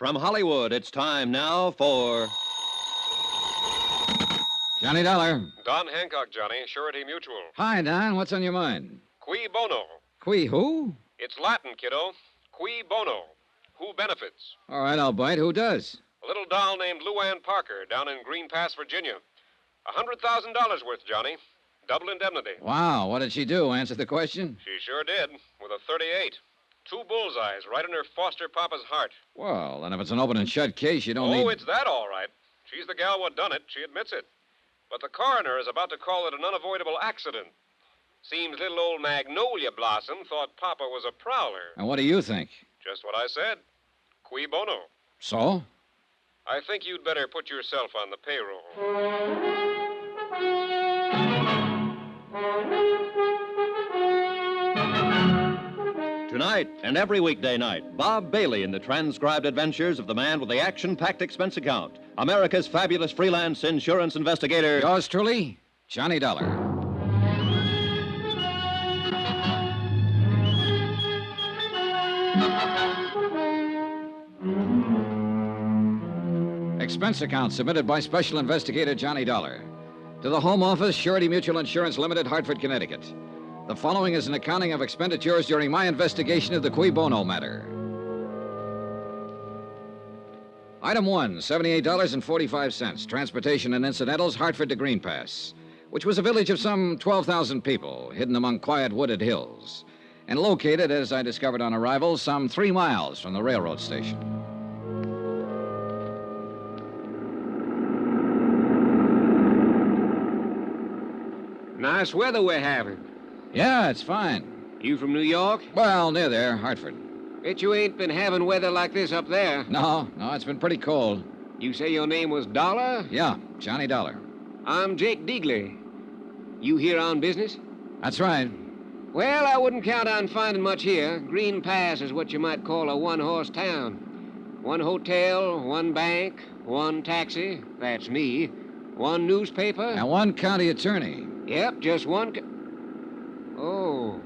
From Hollywood, it's time now for... Johnny Dollar. Don Hancock, Johnny. Surety Mutual. Hi, Don. What's on your mind? Cui Bono. Cui who? It's Latin, kiddo. Cui Bono. Who benefits? All right, I'll bite. Who does? A little doll named Luann Parker down in Green Pass, Virginia. $100,000 worth, Johnny. Double indemnity. Wow, what did she do? Answer the question? She sure did, with a 38. 2 bullseyes right in her foster papa's heart. Well, then if it's an open and shut case, you don't need... Oh, it's that all right. She's the gal what done it. She admits it. But the coroner is about to call it an unavoidable accident. Seems little old Magnolia Blossom thought Papa was a prowler. And what do you think? Just what I said. Cui Bono. So? I think you'd better put yourself on the payroll. Tonight and every weekday night, Bob Bailey in the transcribed adventures of the man with the action-packed expense account, America's fabulous freelance insurance investigator... Yours truly, Johnny Dollar. Expense account submitted by Special Investigator Johnny Dollar. To the Home Office, Surety Mutual Insurance Limited, Hartford, Connecticut. The following is an accounting of expenditures during my investigation of the Cui Bono matter. Item 1, $78.45. Transportation and incidentals, Hartford to Green Pass, which was a village of some 12,000 people, hidden among quiet wooded hills, and located, as I discovered on arrival, some 3 miles from the railroad station. Nice weather we're having. Yeah, it's fine. You from New York? Well, near there, Hartford. Bet you ain't been having weather like this up there. No, it's been pretty cold. You say your name was Dollar? Yeah, Johnny Dollar. I'm Jake Deagley. You here on business? That's right. Well, I wouldn't count on finding much here. Green Pass is what you might call a one-horse town. 1 hotel, 1 bank, 1 taxi, that's me, 1 newspaper. And 1 county attorney. Yep, just 1... Oh,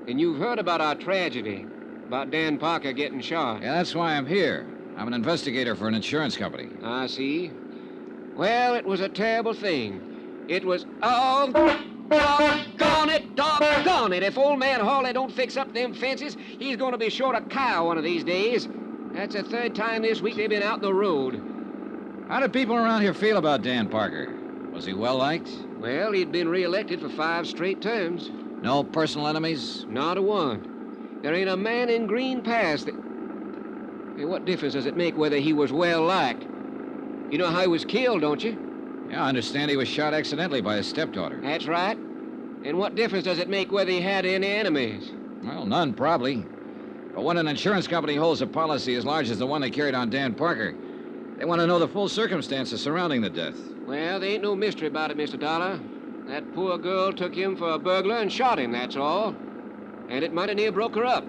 and you've heard about our tragedy, about Dan Parker getting shot. Yeah, that's why I'm here. I'm an investigator for an insurance company. I see. Well, it was a terrible thing. It was... Oh, doggone it, doggone it. If old man Hawley don't fix up them fences, he's going to be short a cow one of these days. That's the 3rd time this week they've been out the road. How did people around here feel about Dan Parker? Was he well-liked? Well, he'd been reelected for 5 straight terms. No personal enemies? Not a one. There ain't a man in Green Pass that... Hey, what difference does it make whether he was well-liked? You know how he was killed, don't you? Yeah, I understand he was shot accidentally by his stepdaughter. That's right. And what difference does it make whether he had any enemies? Well, none, probably. But when an insurance company holds a policy as large as the one they carried on Dan Parker, they want to know the full circumstances surrounding the death. Well, there ain't no mystery about it, Mr. Dollar. That poor girl took him for a burglar and shot him, that's all. And it mighty near broke her up.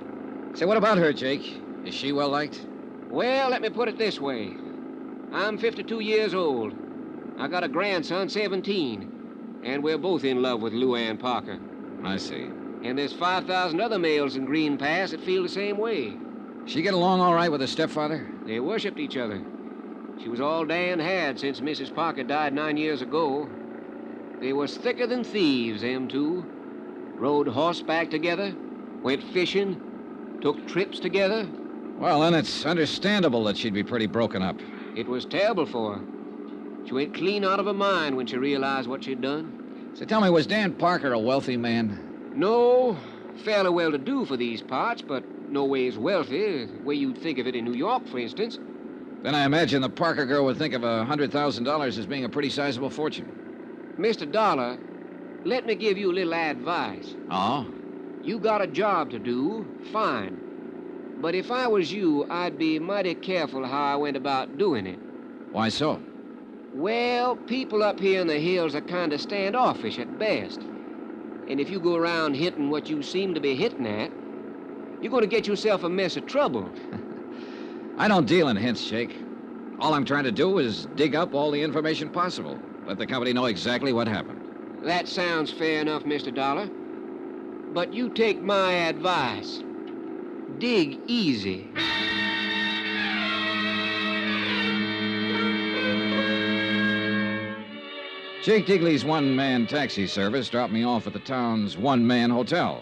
Say, what about her, Jake? Is she well-liked? Well, let me put it this way. I'm 52 years old. I got a grandson, 17. And we're both in love with Luann Parker. I see. And there's 5,000 other males in Green Pass that feel the same way. She get along all right with her stepfather? They worshipped each other. She was all Dan had since Mrs. Parker died 9 years ago. They was thicker than thieves, them two. Rode horseback together, went fishing, took trips together. Well, then it's understandable that she'd be pretty broken up. It was terrible for her. She went clean out of her mind when she realized what she'd done. So tell me, was Dan Parker a wealthy man? No, fairly well-to-do for these parts, but no ways wealthy, the way you'd think of it in New York, for instance. Then I imagine the Parker girl would think of $100,000 as being a pretty sizable fortune. Mr. Dollar, let me give you a little advice. Oh? You got a job to do, fine. But if I was you, I'd be mighty careful how I went about doing it. Why so? Well, people up here in the hills are kind of standoffish at best. And if you go around hinting what you seem to be hinting at, you're going to get yourself a mess of trouble. I don't deal in hints, Jake. All I'm trying to do is dig up all the information possible. Let the company know exactly what happened. That sounds fair enough, Mr. Dollar. But you take my advice. Dig easy. Jake Digley's one-man taxi service dropped me off at the town's one-man hotel.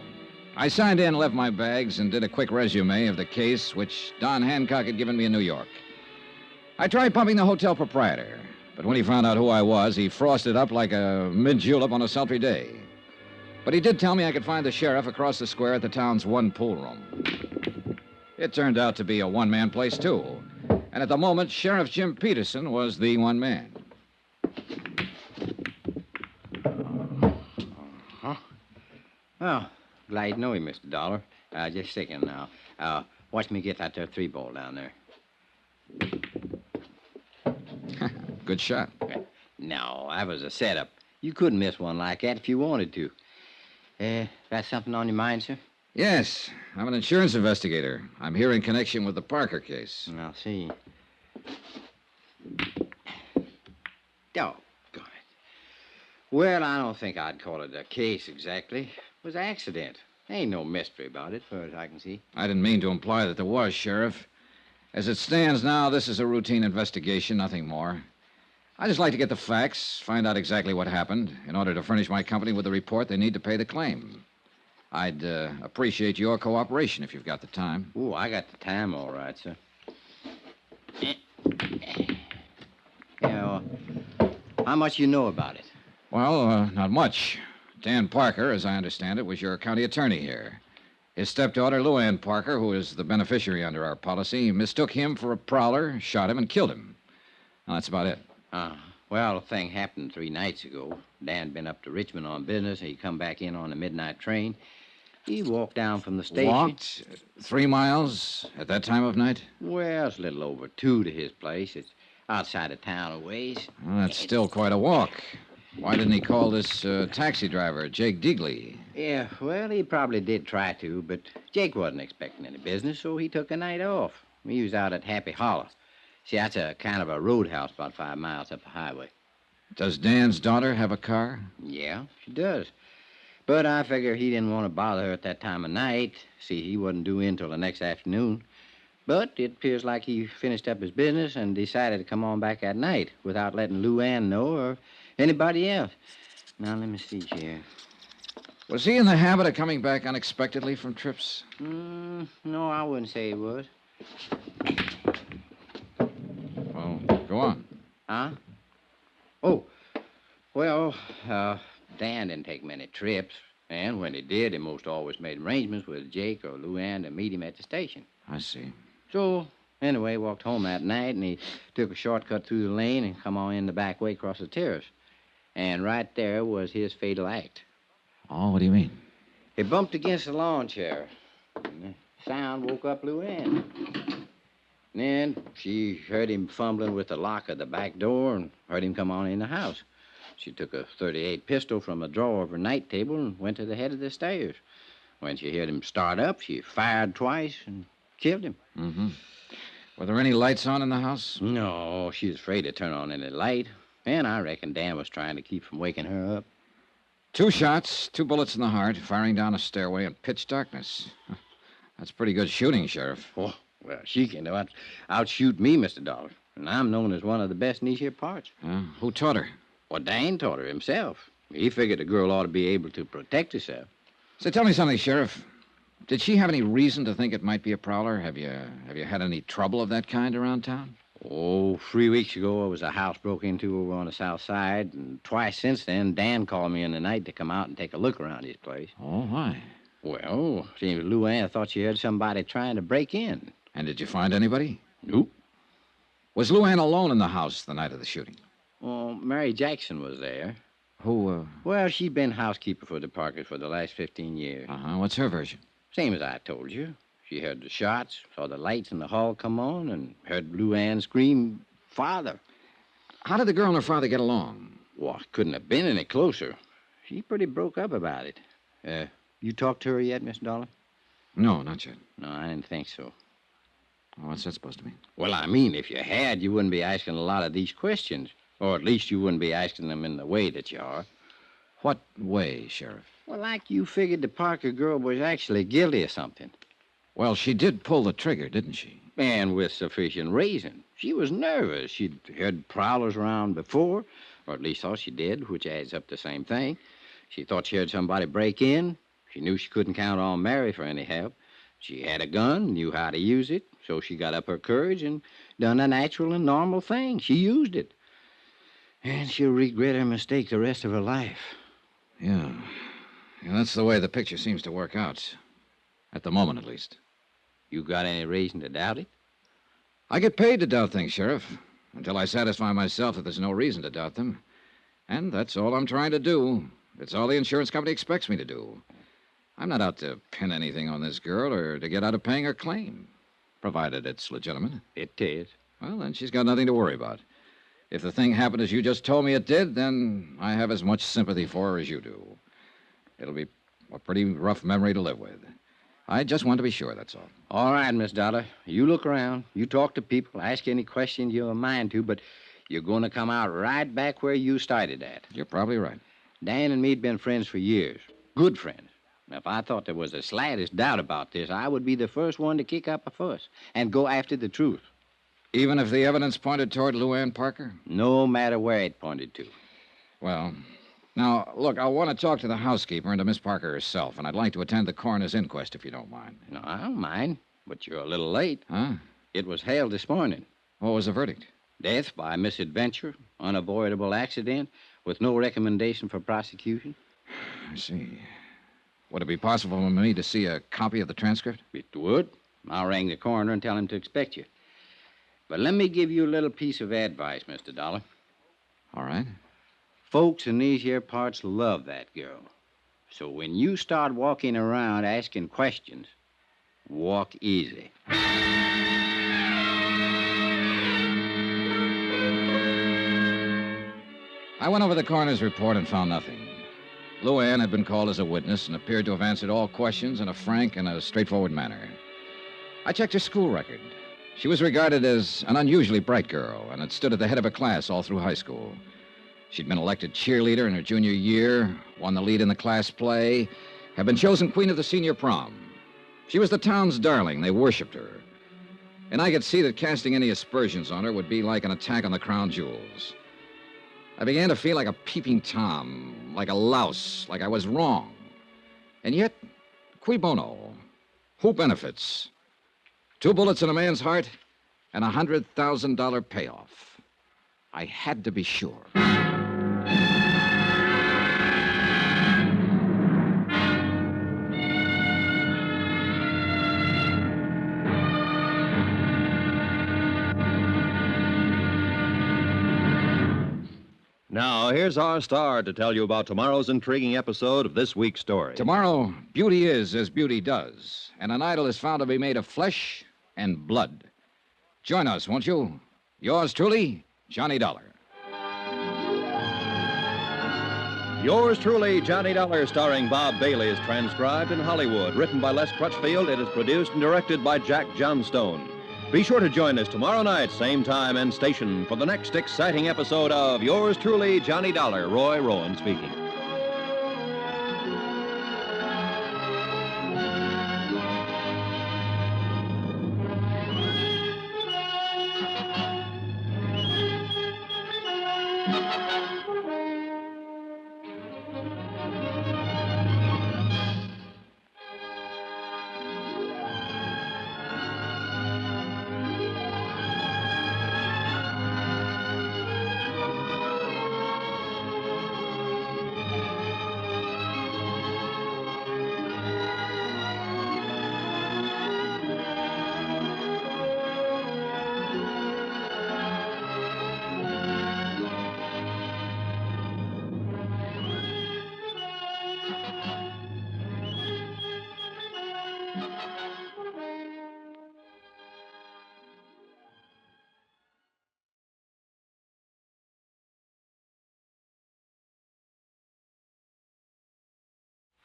I signed in, left my bags, and did a quick resume of the case which Don Hancock had given me in New York. I tried pumping the hotel proprietor, but when he found out who I was, he frosted up like a mid-julep on a sultry day. But he did tell me I could find the sheriff across the square at the town's one pool room. It turned out to be a one-man place, too. And at the moment, Sheriff Jim Peterson was the one man. Oh, glad to know you, Mr. Dollar. Just a second now. Watch me get that there 3-ball down there. Good shot. No, that was a setup. You couldn't miss one like that if you wanted to. Got something on your mind, sir? Yes, I'm an insurance investigator. I'm here in connection with the Parker case. I'll see. Doggone it. Well, I don't think I'd call it a case exactly. It was an accident. Ain't no mystery about it, far as I can see. I didn't mean to imply that there was, Sheriff. As it stands now, this is a routine investigation, nothing more. I just like to get the facts, find out exactly what happened, in order to furnish my company with the report they need to pay the claim. I'd appreciate your cooperation if you've got the time. Ooh, I got the time all right, sir. Yeah, how much you know about it? Well, not much. Dan Parker, as I understand it, was your county attorney here. His stepdaughter, Lou Ann Parker, who is the beneficiary under our policy, mistook him for a prowler, shot him, and killed him. Well, that's about it. Well, the thing happened 3 nights ago. Dan been up to Richmond on business. He come back in on the midnight train. He walked down from the station. Walked 3 miles at that time of night? Well, it's a little over 2 to his place. It's outside of town a ways. Well, that's still quite a walk. Why didn't he call this taxi driver, Jake Digley? Yeah, well, he probably did try to, but Jake wasn't expecting any business, so he took a night off. He was out at Happy Hollow. See, that's a kind of a roadhouse about 5 miles up the highway. Does Dan's daughter have a car? Yeah, she does. But I figure he didn't want to bother her at that time of night. See, he wasn't due in till the next afternoon. But it appears like he finished up his business and decided to come on back at night without letting Lou Ann know or anybody else. Now, let me see here. Was he in the habit of coming back unexpectedly from trips? No, I wouldn't say he was. Well, go on. Huh? Oh, well, Dan didn't take many trips. And when he did, he most always made arrangements with Jake or Lou Ann to meet him at the station. I see. So, anyway, walked home that night, and he took a shortcut through the lane and come on in the back way across the terrace. And right there was his fatal act. Oh, what do you mean? He bumped against the lawn chair. And the sound woke up Lou Ann. And then she heard him fumbling with the lock of the back door and heard him come on in the house. She took a .38 pistol from a drawer of her night table and went to the head of the stairs. When she heard him start up, she fired twice and killed him. Mm-hmm. Were there any lights on in the house? No, she was afraid to turn on any light. And I reckon Dan was trying to keep from waking her up. 2 shots, 2 bullets in the heart, firing down a stairway in pitch darkness. That's pretty good shooting, Sheriff. Oh, well, she can outshoot me, Mr. Dollar. And I'm known as one of the best in these here parts. Who taught her? Well, Dan taught her himself. He figured a girl ought to be able to protect herself. So tell me something, Sheriff. Did she have any reason to think it might be a prowler? Have you had any trouble of that kind around town? Oh, 3 weeks ago, there was a house broke into over on the south side, and twice since then, Dan called me in the night to come out and take a look around his place. Oh, why? Well, seems Lou Ann thought she heard somebody trying to break in. And did you find anybody? Nope. Was Lou Ann alone in the house the night of the shooting? Well, Mary Jackson was there. Who, Well, she'd been housekeeper for the Parkers for the last 15 years. What's her version? Same as I told you. She heard the shots, saw the lights in the hall come on, and heard Lou Ann scream, "Father." How did the girl and her father get along? Well, it couldn't have been any closer. She pretty broke up about it. You talked to her yet, Mr. Dollar? No, not yet. No, I didn't think so. What's that supposed to mean? Well, I mean, if you had, you wouldn't be asking a lot of these questions. Or at least you wouldn't be asking them in the way that you are. What way, Sheriff? Well, like you figured the Parker girl was actually guilty of something. Well, she did pull the trigger, didn't she? And with sufficient reason. She was nervous. She'd heard prowlers around before, Or at least thought she did, which adds up to the same thing. She thought she heard somebody break in. She knew she couldn't count on Mary for any help. She had a gun, knew how to use it, so she got up her courage and done a natural and normal thing. She used it. And she'll regret her mistake the rest of her life. Yeah. That's the way the picture seems to work out. At the moment, at least. You got any reason to doubt it? I get paid to doubt things, Sheriff, until I satisfy myself that there's no reason to doubt them. And that's all I'm trying to do. It's all the insurance company expects me to do. I'm not out to pin anything on this girl or to get out of paying her claim, provided it's legitimate. It is. Well, then she's got nothing to worry about. If the thing happened as you just told me it did, then I have as much sympathy for her as you do. It'll be a pretty rough memory to live with. I just want to be sure, that's all. All right, Miss Dollar. You look around. You talk to people. Ask any questions you have a mind to, but you're going to come out right back where you started at. You're probably right. Dan and me'd been friends for years. Good friends. Now, if I thought there was the slightest doubt about this, I would be the first one to kick up a fuss and go after the truth. Even if the evidence pointed toward Luann Parker? No matter where it pointed to. Well, now, look, I want to talk to the housekeeper and to Miss Parker herself, and I'd like to attend the coroner's inquest if you don't mind. No, I don't mind, but you're a little late. Huh? It was held this morning. What was the verdict? Death by misadventure, unavoidable accident, with no recommendation for prosecution. I see. Would it be possible for me to see a copy of the transcript? It would. I'll ring the coroner and tell him to expect you. But let me give you a little piece of advice, Mr. Dollar. All right. Folks in these here parts love that girl. So when you start walking around asking questions, walk easy. I went over the coroner's report and found nothing. Luann had been called as a witness and appeared to have answered all questions in a frank and a straightforward manner. I checked her school record. She was regarded as an unusually bright girl and had stood at the head of her class all through high school. She'd been elected cheerleader in her junior year, won the lead in the class play, had been chosen queen of the senior prom. She was the town's darling. They worshipped her. And I could see that casting any aspersions on her would be like an attack on the crown jewels. I began to feel like a peeping Tom, like a louse, like I was wrong. And yet, cui bono? Who benefits? 2 bullets in a man's heart and a $100,000 payoff. I had to be sure. Now, here's our star to tell you about tomorrow's intriguing episode of this week's story. Tomorrow, beauty is as beauty does, and an idol is found to be made of flesh and blood. Join us, won't you? Yours truly, Johnny Dollar. Yours truly, Johnny Dollar, starring Bob Bailey, is transcribed in Hollywood. Written by Les Crutchfield, it is produced and directed by Jack Johnstone. Be sure to join us tomorrow night, same time and station, for the next exciting episode of Yours truly, Johnny Dollar. Roy Rowan speaking.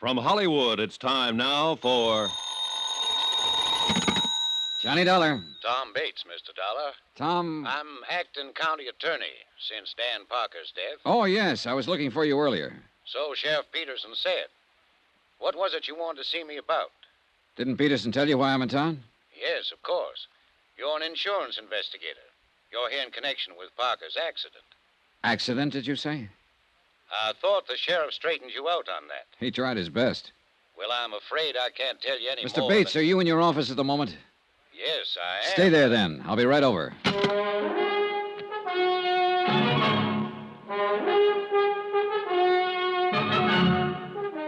From Hollywood, it's time now for... Johnny Dollar. Tom Bates, Mr. Dollar. Tom. I'm acting county attorney since Dan Parker's death. Oh, yes, I was looking for you earlier. So Sheriff Peterson said. What was it you wanted to see me about? Didn't Peterson tell you why I'm in town? Yes, of course. You're an insurance investigator. You're here in connection with Parker's accident. Accident, did you say? I thought the sheriff straightened you out on that. He tried his best. Well, I'm afraid I can't tell you any Mr. more. Bates, are you in your office at the moment? Yes, I am. Stay there, then. I'll be right over.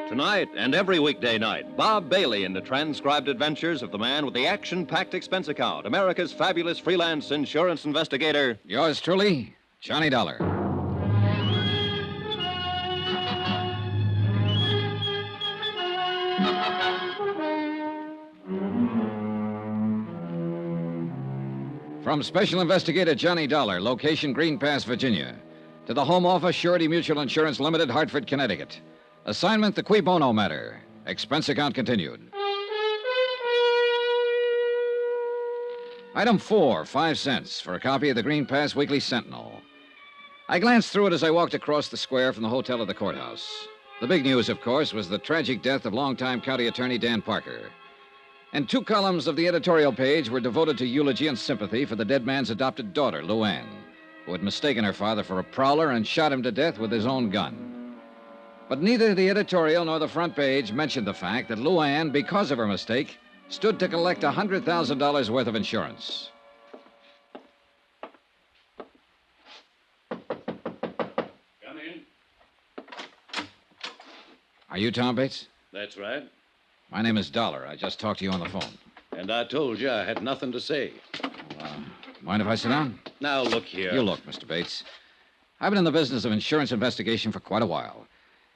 Tonight and every weekday night, Bob Bailey in the transcribed adventures of the man with the action-packed expense account, America's fabulous freelance insurance investigator. Yours truly, Johnny Dollar. From Special Investigator Johnny Dollar, location Green Pass, Virginia, to the Home Office, Surety Mutual Insurance Limited, Hartford, Connecticut. Assignment, the Cui Bono matter. Expense account continued. Item 4, 5 cents for a copy of the Green Pass Weekly Sentinel. I glanced through it as I walked across the square from the hotel to the courthouse. The big news, of course, was the tragic death of longtime county attorney Dan Parker. And 2 columns of the editorial page were devoted to eulogy and sympathy for the dead man's adopted daughter, Luann, who had mistaken her father for a prowler and shot him to death with his own gun. But neither the editorial nor the front page mentioned the fact that Luann, because of her mistake, stood to collect $100,000 worth of insurance. Come in. Are you Tom Bates? That's right. My name is Dollar. I just talked to you on the phone. And I told you I had nothing to say. Mind if I sit down? Now, look here. You look, Mr. Bates. I've been in the business of insurance investigation for quite a while.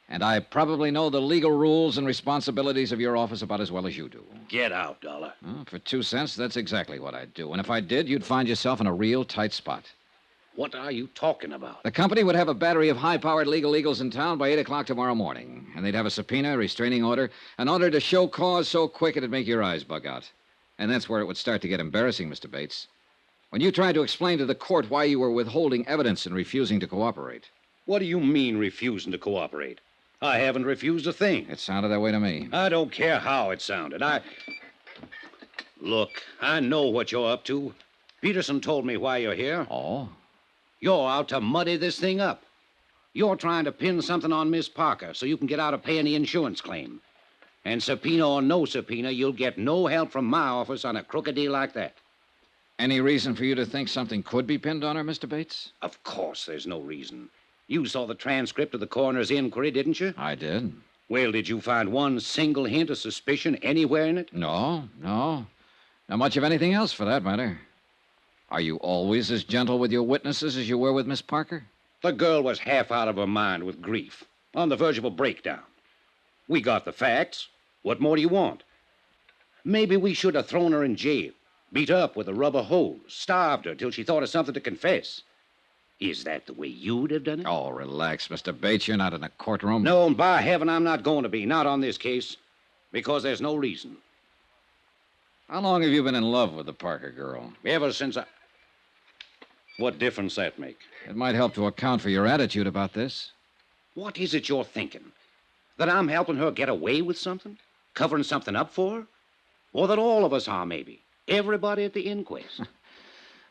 And I probably know the legal rules and responsibilities of your office about as well as you do. Get out, Dollar. Well, for 2 cents, that's exactly what I'd do. And if I did, you'd find yourself in a real tight spot. What are you talking about? The company would have a battery of high-powered legal eagles in town by 8 o'clock tomorrow morning. And they'd have a subpoena, a restraining order, an order to show cause so quick it'd make your eyes bug out. And that's where it would start to get embarrassing, Mr. Bates. When you tried to explain to the court why you were withholding evidence and refusing to cooperate. What do you mean, refusing to cooperate? I haven't refused a thing. It sounded that way to me. I don't care how it sounded. Look, I know what you're up to. Peterson told me why you're here. Oh? You're out to muddy this thing up. You're trying to pin something on Miss Parker so you can get out of paying the insurance claim. And subpoena or no subpoena, you'll get no help from my office on a crooked deal like that. Any reason for you to think something could be pinned on her, Mr. Bates? Of course there's no reason. You saw the transcript of the coroner's inquiry, didn't you? I did. Well, did you find one single hint of suspicion anywhere in it? No. Not much of anything else, for that matter. Are you always as gentle with your witnesses as you were with Miss Parker? The girl was half out of her mind with grief, on the verge of a breakdown. We got the facts. What more do you want? Maybe we should have thrown her in jail, beat her up with a rubber hose, starved her till she thought of something to confess. Is that the way you'd have done it? Oh, relax, Mr. Bates. You're not in a courtroom. No, and by heaven, I'm not going to be. Not on this case. Because there's no reason. How long have you been in love with the Parker girl? Ever since I... What difference that make? It might help to account for your attitude about this. What is it you're thinking? That I'm helping her get away with something? Covering something up for her? Or that all of us are, maybe? Everybody at the inquest?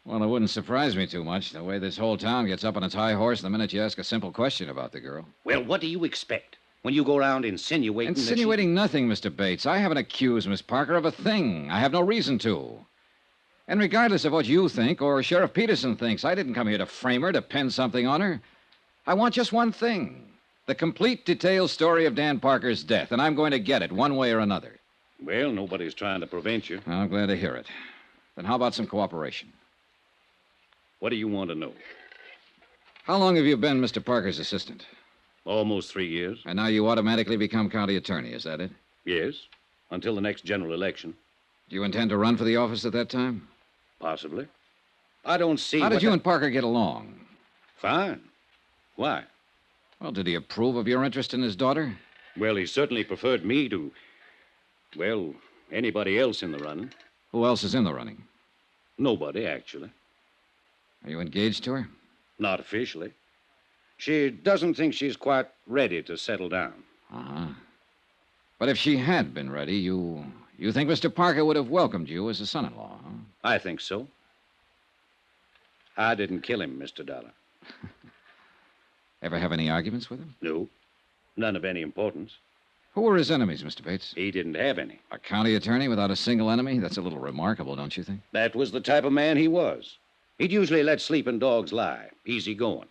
Well, it wouldn't surprise me too much, the way this whole town gets up on its high horse the minute you ask a simple question about the girl. Well, what do you expect when you go around insinuating Insinuating nothing, Mr. Bates. I haven't accused Miss Parker of a thing. I have no reason to. And regardless of what you think or Sheriff Peterson thinks, I didn't come here to frame her, to pin something on her. I want just one thing. The complete detailed story of Dan Parker's death, and I'm going to get it one way or another. Well, nobody's trying to prevent you. I'm glad to hear it. Then how about some cooperation? What do you want to know? How long have you been Mr. Parker's assistant? Almost 3 years. And now you automatically become county attorney, is that it? Yes, until the next general election. Do you intend to run for the office at that time? Possibly. I don't see How did you and Parker get along? Fine. Why? Well, did he approve of your interest in his daughter? Well, he certainly preferred me to, well, anybody else in the running. Who else is in the running? Nobody, actually. Are you engaged to her? Not officially. She doesn't think she's quite ready to settle down. Uh-huh. But if she had been ready, you think Mr. Parker would have welcomed you as a son-in-law, huh? I think so. I didn't kill him, Mr. Dollar. Ever have any arguments with him? No, none of any importance. Who were his enemies, Mr. Bates? He didn't have any. A county attorney without a single enemy? That's a little remarkable, don't you think? That was the type of man he was. He'd usually let sleeping dogs lie, easy going.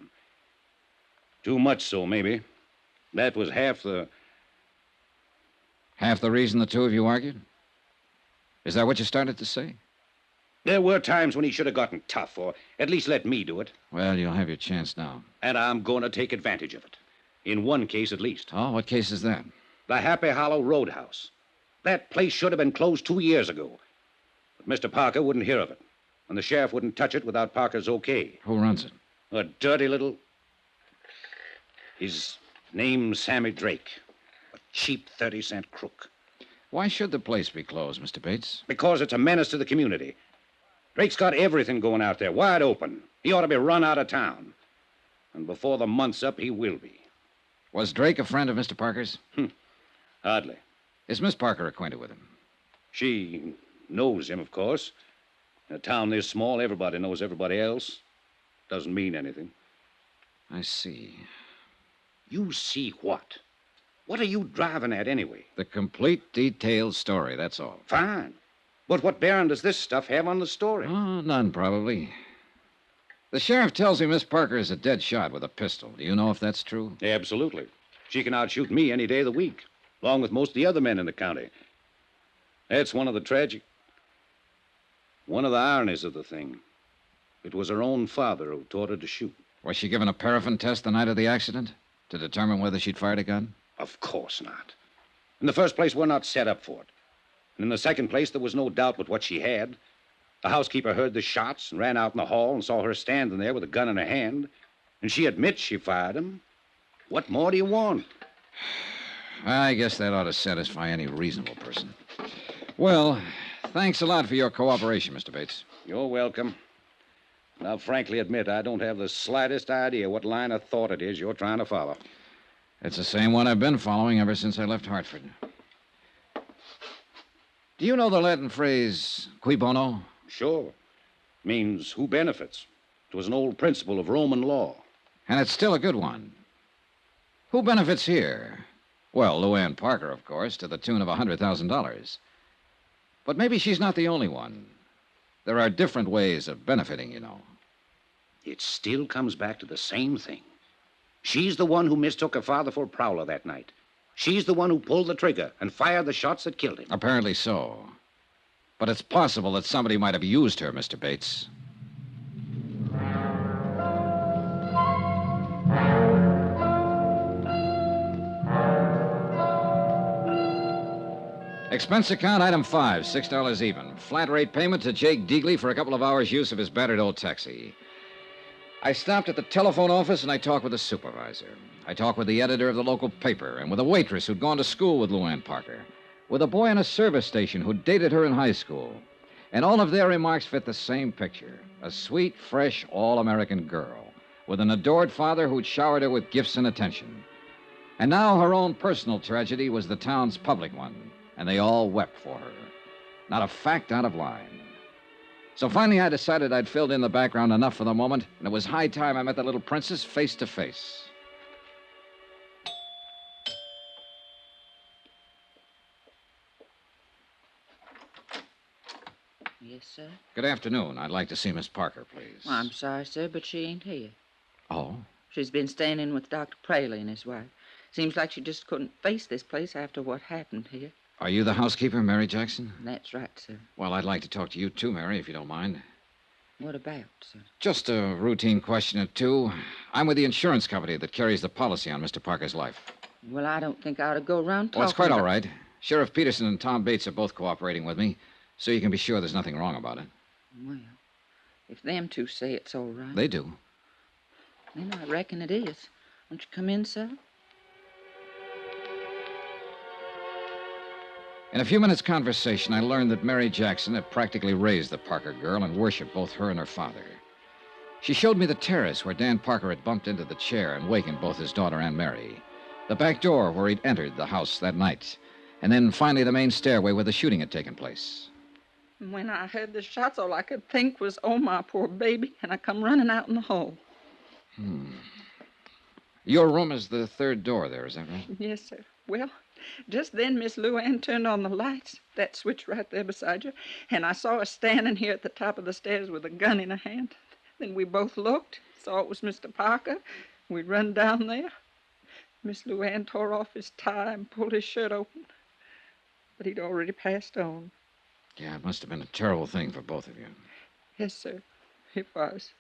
Too much so, maybe. That was half the... Half the reason the two of you argued? Is that what you started to say? There were times when he should have gotten tough, or at least let me do it. Well, you'll have your chance now. And I'm going to take advantage of it. In one case, at least. Oh, what case is that? The Happy Hollow Roadhouse. That place should have been closed 2 years ago. But Mr. Parker wouldn't hear of it. And the sheriff wouldn't touch it without Parker's okay. Who runs it? A dirty little... His name's Sammy Drake. A cheap 30-cent crook. Why should the place be closed, Mr. Bates? Because it's a menace to the community. Drake's got everything going out there, wide open. He ought to be run out of town. And before the month's up, he will be. Was Drake a friend of Mr. Parker's? Hardly. Is Miss Parker acquainted with him? She knows him, of course. In a town this small, everybody knows everybody else. Doesn't mean anything. I see. You see what? What are you driving at, anyway? The complete, detailed story, that's all. Fine. But what bearing does this stuff have on the story? Oh, none, probably. The sheriff tells me Miss Parker is a dead shot with a pistol. Do you know if that's true? Absolutely. She can outshoot me any day of the week, along with most of the other men in the county. That's one of the ironies of the thing. It was her own father who taught her to shoot. Was she given a paraffin test the night of the accident to determine whether she'd fired a gun? Of course not. In the first place, we're not set up for it. And in the second place, there was no doubt but what she had. The housekeeper heard the shots and ran out in the hall and saw her standing there with a gun in her hand. And she admits she fired him. What more do you want? I guess that ought to satisfy any reasonable person. Well, thanks a lot for your cooperation, Mr. Bates. You're welcome. And I'll frankly admit I don't have the slightest idea what line of thought it is you're trying to follow. It's the same one I've been following ever since I left Hartford. Do you know the Latin phrase, Cui Bono? Sure. Means who benefits. It was an old principle of Roman law. And it's still a good one. Who benefits here? Well, Luann Parker, of course, to the tune of $100,000. But maybe she's not the only one. There are different ways of benefiting, you know. It still comes back to the same thing. She's the one who mistook her father for a prowler that night. She's the one who pulled the trigger and fired the shots that killed him. Apparently so. But it's possible that somebody might have used her, Mr. Bates. Expense account, item 5, $6 even. Flat rate payment to Jake Deagley for a couple of hours' use of his battered old taxi. I stopped at the telephone office and I talked with the supervisor. I talked with the editor of the local paper and with a waitress who'd gone to school with Luann Parker, with a boy in a service station who dated her in high school. And all of their remarks fit the same picture. A sweet, fresh, all-American girl with an adored father who'd showered her with gifts and attention. And now her own personal tragedy was the town's public one, and they all wept for her. Not a fact out of line. So finally I decided I'd filled in the background enough for the moment, and it was high time I met the little princess face to face. Yes, sir. Good afternoon. I'd like to see Miss Parker, please. Well, I'm sorry, sir, but she ain't here. Oh? She's been staying in with Dr. Praley and his wife. Seems like she just couldn't face this place after what happened here. Are you the housekeeper, Mary Jackson? That's right, sir. Well, I'd like to talk to you too, Mary, if you don't mind. What about, sir? Just a routine question or two. I'm with the insurance company that carries the policy on Mr. Parker's life. Well, I don't think I ought to go around talking Well, it's quite all about... right. Sheriff Peterson and Tom Bates are both cooperating with me, so you can be sure there's nothing wrong about it. Well, if them two say it's all right... They do. Then I reckon it is. Won't you come in, sir? In a few minutes' conversation, I learned that Mary Jackson had practically raised the Parker girl and worshipped both her and her father. She showed me the terrace where Dan Parker had bumped into the chair and wakened both his daughter and Mary, the back door where he'd entered the house that night, and then finally the main stairway where the shooting had taken place. When I heard the shots, all I could think was, oh, my poor baby, and I come running out in the hall. Your room is the third door there, is that right? Yes, sir. Well, just then Miss Luann turned on the lights, that switch right there beside you, and I saw her standing here at the top of the stairs with a gun in her hand. Then we both looked, saw it was Mr. Parker. We run down there. Miss Luann tore off his tie and pulled his shirt open, but he'd already passed on. Yeah, it must have been a terrible thing for both of you. Yes, sir, it was.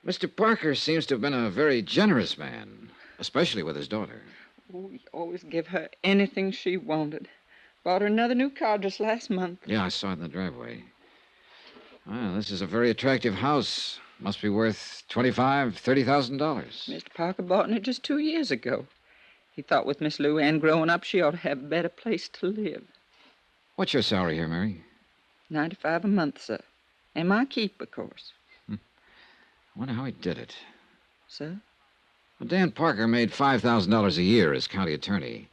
Mr. Parker seems to have been a very generous man, especially with his daughter. Oh, he always gave her anything she wanted. Bought her another new car just last month. Yeah, I saw it in the driveway. Well, this is a very attractive house. Must be worth $25,000, $30,000. Mr. Parker bought it just 2 years ago. He thought with Miss Luann growing up, she ought to have a better place to live. What's your salary here, Mary? $95 a month, sir. And my keep, of course. I wonder how he did it. Sir? Well, Dan Parker made $5,000 a year as county attorney.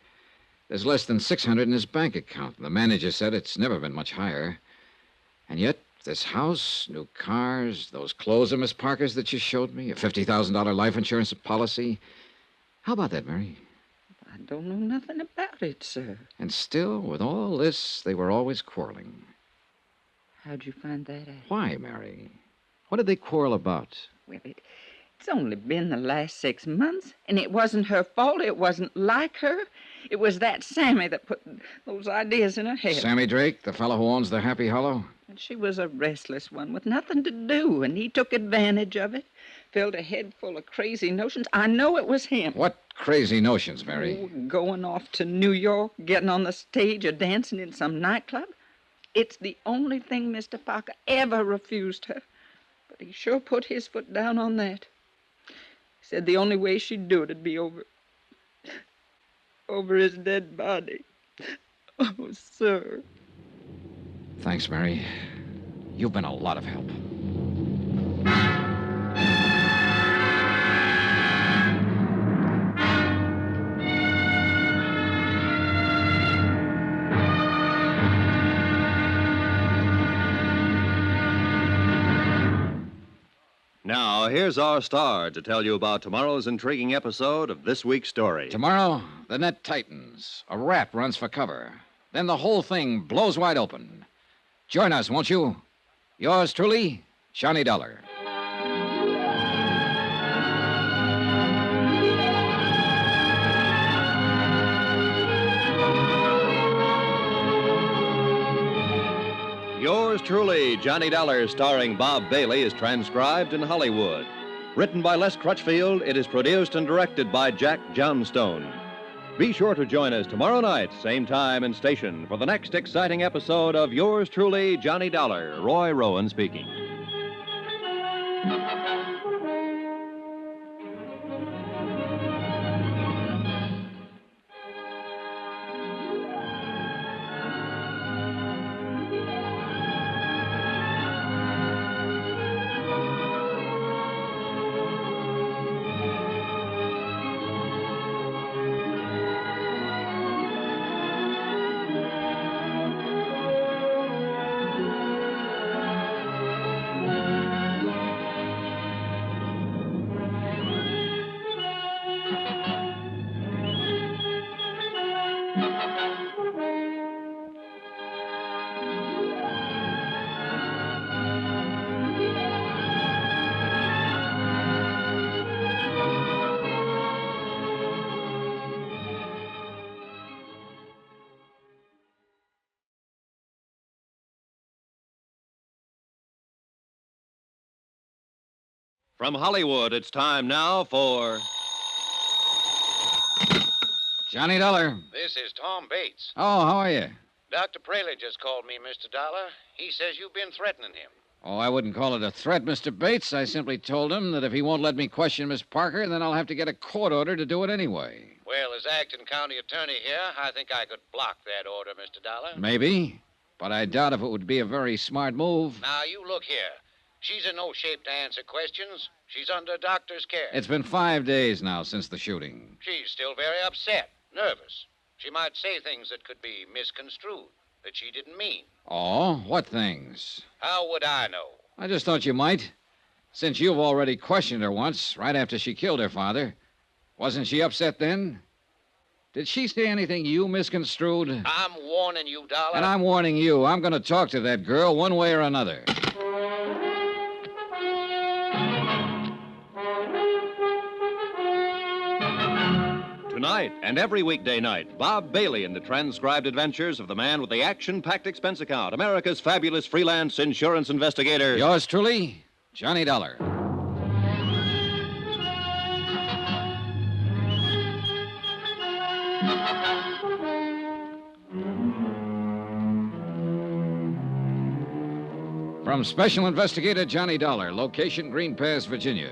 There's less than $600 in his bank account. The manager said it's never been much higher. And yet, this house, new cars, those clothes of Miss Parker's that you showed me, a $50,000 life insurance policy. How about that, Mary? I don't know nothing about it, sir. And still, with all this, they were always quarreling. How'd you find that out? Why, Mary? What did they quarrel about? Well, it's only been the last 6 months, and it wasn't her fault. It wasn't like her. It was that Sammy that put those ideas in her head. Sammy Drake, the fellow who owns the Happy Hollow? And she was a restless one with nothing to do, and he took advantage of it. Filled her head full of crazy notions. I know it was him. What crazy notions, Mary? Oh, going off to New York, getting on the stage, or dancing in some nightclub. It's the only thing Mr. Parker ever refused her. But he sure put his foot down on that. He said the only way she'd do it'd be over his dead body. Oh, sir. Thanks, Mary. You've been a lot of help. Now, here's our star to tell you about tomorrow's intriguing episode of this week's story. Tomorrow, the net tightens. A rat runs for cover. Then the whole thing blows wide open. Join us, won't you? Yours truly, Johnny Dollar. Yours truly, Johnny Dollar, starring Bob Bailey, is transcribed in Hollywood. Written by Les Crutchfield, it is produced and directed by Jack Johnstone. Be sure to join us tomorrow night, same time and station, for the next exciting episode of Yours truly, Johnny Dollar. Roy Rowan speaking. From Hollywood, it's time now for... Johnny Dollar. This is Tom Bates. Oh, how are you? Dr. Praley just called me, Mr. Dollar. He says you've been threatening him. Oh, I wouldn't call it a threat, Mr. Bates. I simply told him that if he won't let me question Miss Parker, then I'll have to get a court order to do it anyway. Well, as acting county attorney here, I think I could block that order, Mr. Dollar. Maybe, but I doubt if it would be a very smart move. Now, you look here. She's in no shape to answer questions. She's under doctor's care. It's been 5 days now since the shooting. She's still very upset, nervous. She might say things that could be misconstrued, that she didn't mean. Oh, what things? How would I know? I just thought you might. Since you've already questioned her once, right after she killed her father. Wasn't she upset then? Did she say anything you misconstrued? I'm warning you, Dollar. And I'm warning you, I'm going to talk to that girl one way or another. Tonight and every weekday night, Bob Bailey in the transcribed adventures of the man with the action-packed expense account, America's fabulous freelance insurance investigator. Yours truly, Johnny Dollar. From Special Investigator Johnny Dollar, location Green Pass, Virginia,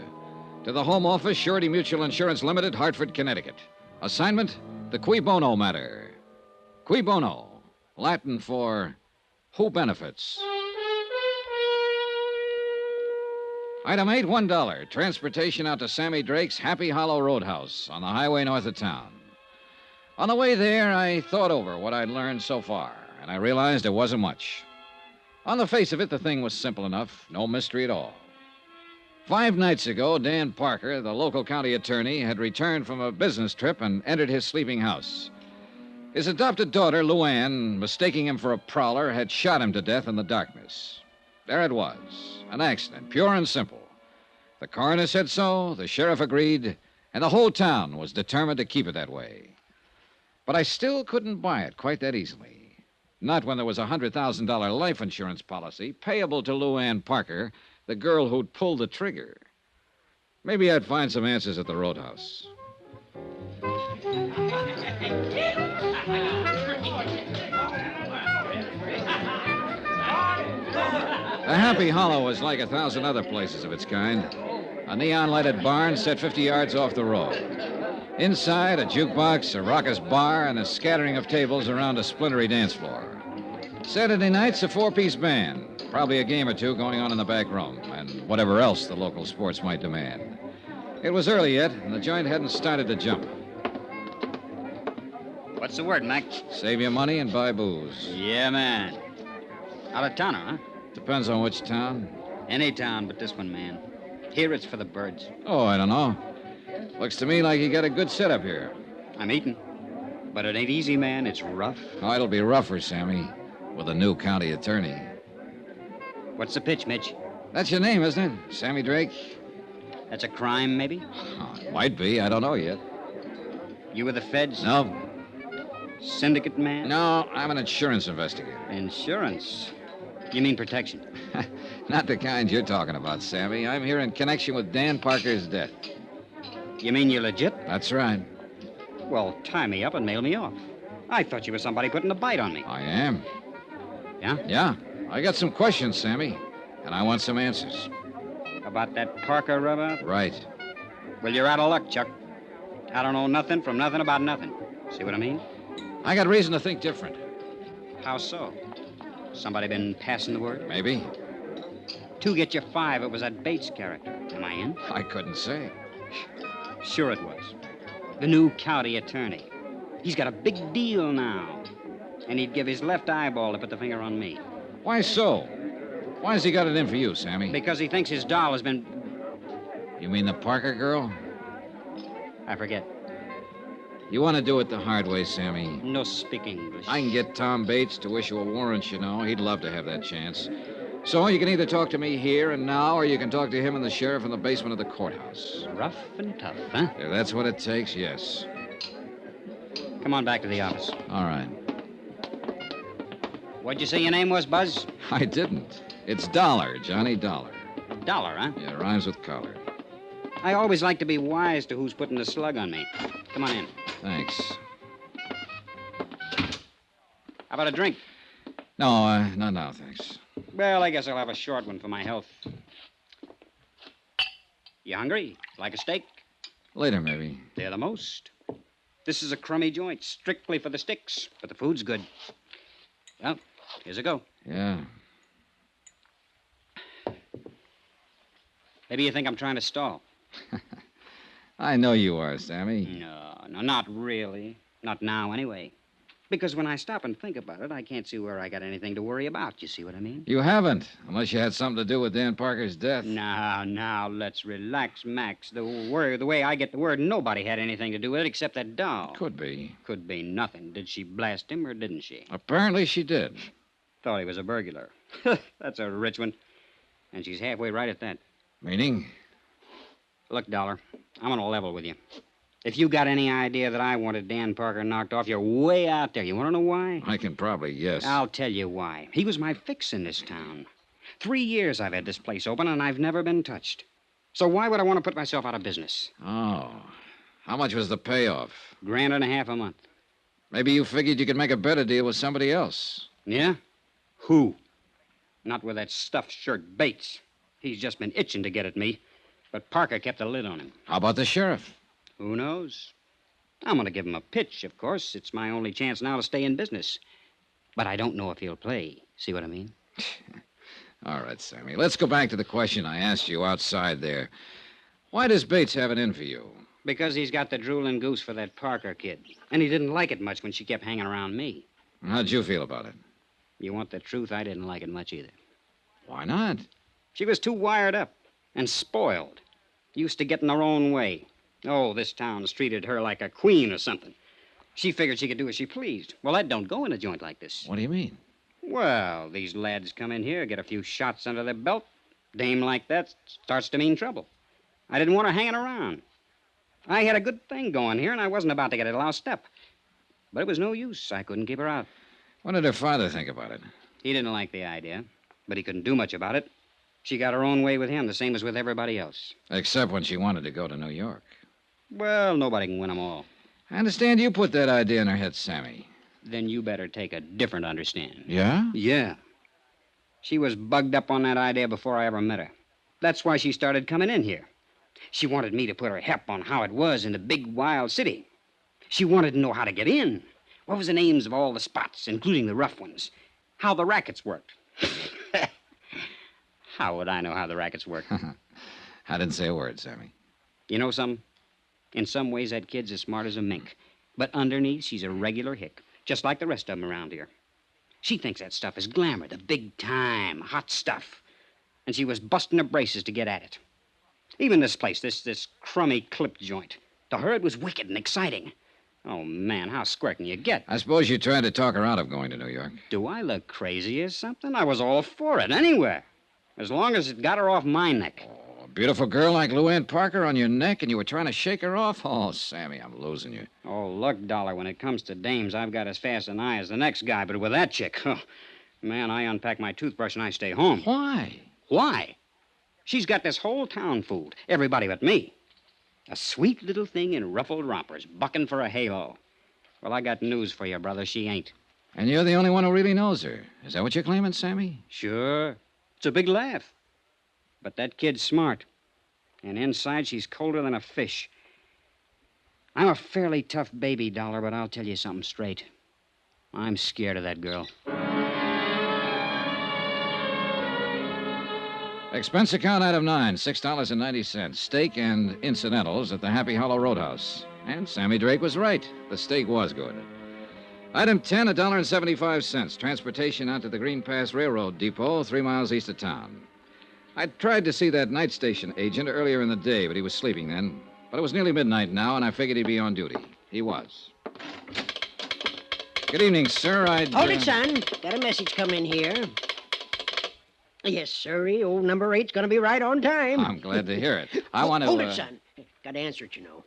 to the Home Office, Surety Mutual Insurance Limited, Hartford, Connecticut. Assignment, the Cui Bono matter. Cui Bono, Latin for who benefits. Item 8, $1. Transportation out to Sammy Drake's Happy Hollow Roadhouse on the highway north of town. On the way there, I thought over what I'd learned so far, and I realized it wasn't much. On the face of it, the thing was simple enough, no mystery at all. 5 nights ago, Dan Parker, the local county attorney, had returned from a business trip and entered his sleeping house. His adopted daughter, Luann, mistaking him for a prowler, had shot him to death in the darkness. There it was, an accident, pure and simple. The coroner said so, the sheriff agreed, and the whole town was determined to keep it that way. But I still couldn't buy it quite that easily. Not when there was a $100,000 life insurance policy payable to Luann Parker, the girl who'd pulled the trigger. Maybe I'd find some answers at the roadhouse. The Happy Hollow was like 1,000 other places of its kind. A neon-lighted barn set 50 yards off the road. Inside, a jukebox, a raucous bar, and a scattering of tables around a splintery dance floor. Saturday nights, a 4-piece band. Probably a game or two going on in the back room, and whatever else the local sports might demand. It was early yet, and the joint hadn't started to jump. What's the word, Mac? Save your money and buy booze. Yeah, man. Out of towner, huh? Depends on which town. Any town but this one, man. Here it's for the birds. Oh, I don't know. Looks to me like you got a good setup here. I'm eating. But it ain't easy, man. It's rough. Oh, it'll be rougher, Sammy, with a new county attorney. What's the pitch, Mitch? That's your name, isn't it? Sammy Drake? That's a crime, maybe? Oh, it might be. I don't know yet. You with the feds? No. Syndicate man? No, I'm an insurance investigator. Insurance? You mean protection? Not the kind you're talking about, Sammy. I'm here in connection with Dan Parker's death. You mean you're legit? That's right. Well, tie me up and mail me off. I thought you were somebody putting a bite on me. I am. Yeah? Yeah. I got some questions, Sammy, and I want some answers. About that Parker rubber? Right. Well, you're out of luck, Chuck. I don't know nothing from nothing about nothing. See what I mean? I got reason to think different. How so? Somebody been passing the word? Maybe. 2 get you 5. It was that Bates character. Am I in? I couldn't say. Sure it was. The new county attorney. He's got a big deal now. And he'd give his left eyeball to put the finger on me. Why so? Why has he got it in for you, Sammy? Because he thinks his doll has been... You mean the Parker girl? I forget. You want to do it the hard way, Sammy. No speak English. I can get Tom Bates to issue a warrant, you know. He'd love to have that chance. So you can either talk to me here and now, or you can talk to him and the sheriff in the basement of the courthouse. Rough and tough, huh? If that's what it takes, yes. Come on back to the office. All right. What'd you say your name was, Buzz? I didn't. It's Dollar, Johnny Dollar. Dollar, huh? Yeah, rhymes with collar. I always like to be wise to who's putting the slug on me. Come on in. Thanks. How about a drink? No, not now, thanks. Well, I guess I'll have a short one for my health. You hungry? Like a steak? Later, maybe. They're the most. This is a crummy joint, strictly for the sticks, but the food's good. Well, here's a go. Yeah. Maybe you think I'm trying to stall. I know you are, Sammy. No, not really. Not now, anyway. Because when I stop and think about it, I can't see where I got anything to worry about. You see what I mean? You haven't, unless you had something to do with Dan Parker's death. Now, let's relax, Max. The way I get the word, nobody had anything to do with it except that doll. Could be. Could be nothing. Did she blast him or didn't she? Apparently she did. Thought he was a burglar. That's a rich one. And she's halfway right at that. Meaning? Look, Dollar, I'm on a level with you. If you got any idea that I wanted Dan Parker knocked off, you're way out there. You want to know why? I can probably guess. I'll tell you why. He was my fix in this town. 3 years I've had this place open, and I've never been touched. So why would I want to put myself out of business? Oh. How much was the payoff? $1.50 a month. Maybe you figured you could make a better deal with somebody else. Yeah? Who? Not with that stuffed shirt Bates. He's just been itching to get at me. But Parker kept a lid on him. How about the sheriff? Who knows? I'm going to give him a pitch, of course. It's my only chance now to stay in business. But I don't know if he'll play. See what I mean? All right, Sammy. Let's go back to the question I asked you outside there. Why does Bates have it in for you? Because he's got the drooling goose for that Parker kid. And he didn't like it much when she kept hanging around me. How'd you feel about it? You want the truth? I didn't like it much either. Why not? She was too wired up and spoiled. Used to getting her own way. Oh, this town's treated her like a queen or something. She figured she could do as she pleased. Well, that don't go in a joint like this. What do you mean? Well, these lads come in here, get a few shots under their belt. Dame like that starts to mean trouble. I didn't want her hanging around. I had a good thing going here, and I wasn't about to get it lost up. But it was no use. I couldn't keep her out. What did her father think about it? He didn't like the idea, but he couldn't do much about it. She got her own way with him, the same as with everybody else. Except when she wanted to go to New York. Well, nobody can win them all. I understand you put that idea in her head, Sammy. Then you better take a different understanding. Yeah? Yeah. She was bugged up on that idea before I ever met her. That's why she started coming in here. She wanted me to put her hep on how it was in the big, wild city. She wanted to know how to get in. What was the names of all the spots, including the rough ones? How the rackets worked. How would I know how the rackets work? I didn't say a word, Sammy. You know something? In some ways, that kid's as smart as a mink. But underneath, she's a regular hick, just like the rest of them around here. She thinks that stuff is glamour, the big time, hot stuff. And she was busting her braces to get at it. Even this place, this crummy clip joint. To her, it was wicked and exciting. Oh, man, how square can you get? I suppose you tried to talk her out of going to New York. Do I look crazy or something? I was all for it, anywhere. As long as it got her off my neck. Oh, a beautiful girl like Luann Parker on your neck, and you were trying to shake her off? Oh, Sammy, I'm losing you. Oh, look, Dollar, when it comes to dames, I've got as fast an eye as the next guy, but with that chick, oh, man, I unpack my toothbrush and I stay home. Why? Why? She's got this whole town fooled. Everybody but me. A sweet little thing in ruffled rompers, bucking for a halo. Well, I got news for you, brother. She ain't. And you're the only one who really knows her. Is that what you're claiming, Sammy? Sure. It's a big laugh. But that kid's smart. And inside, she's colder than a fish. I'm a fairly tough baby, Dollar, but I'll tell you something straight. I'm scared of that girl. Expense account item 9, $6.90. Steak and incidentals at the Happy Hollow Roadhouse. And Sammy Drake was right. The steak was good. Item 10, $1.75. Transportation out to the Green Pass Railroad Depot, 3 miles east of town. I tried to see that night station agent earlier in the day, but he was sleeping then. But it was nearly midnight now, and I figured he'd be on duty. He was. Good evening, sir. Hold it, son. Got a message coming here. Yes, sirree. Old number 8's going to be right on time. I'm glad to hear it. I want to... Hold it, son. Got to answer it, you know.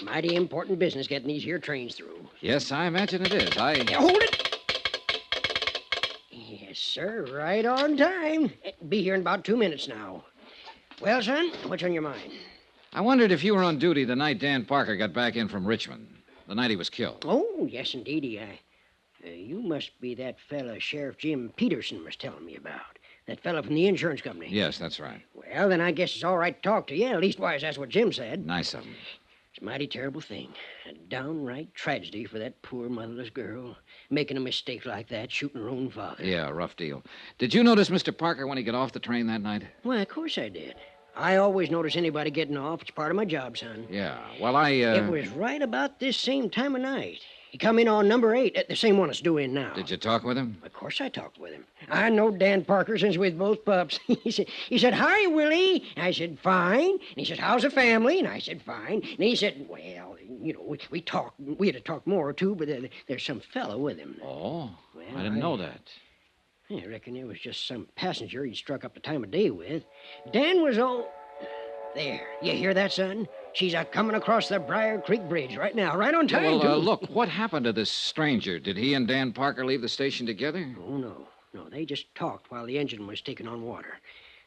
Mighty important business getting these here trains through. Yes, I imagine it is. Hold it! Yes, sir. Right on time. Be here in about 2 minutes now. Well, son, what's on your mind? I wondered if you were on duty the night Dan Parker got back in from Richmond. The night he was killed. Oh, yes, indeedy. You must be that fella Sheriff Jim Peterson was telling me about. That fella from the insurance company. Yes, that's right. Well, then I guess it's all right to talk to you. Leastwise, that's what Jim said. Nice of him. It's a mighty terrible thing. A downright tragedy for that poor motherless girl. Making a mistake like that, shooting her own father. Yeah, rough deal. Did you notice Mr. Parker when he got off the train that night? Why, of course I did. I always notice anybody getting off. It's part of my job, son. Yeah, well, It was right about this same time of night. He come in on number 8, the same one that's due in now. Did you talk with him? Of course I talked with him. I know Dan Parker since we was both pups. he said, "Hi, Willie." And I said, "Fine." And he said, "How's the family?" And I said, "Fine." And he said, "Well, we talked. We had to talk more, too, but there's some fellow with him." Oh, Well, I didn't know that. I reckon it was just some passenger he'd struck up the time of day with. Dan was all... There. You hear that, son? She's a-coming across the Briar Creek Bridge right now, right on time, Well, too. look, what happened to this stranger? Did he and Dan Parker leave the station together? Oh, no. No, they just talked while the engine was taking on water.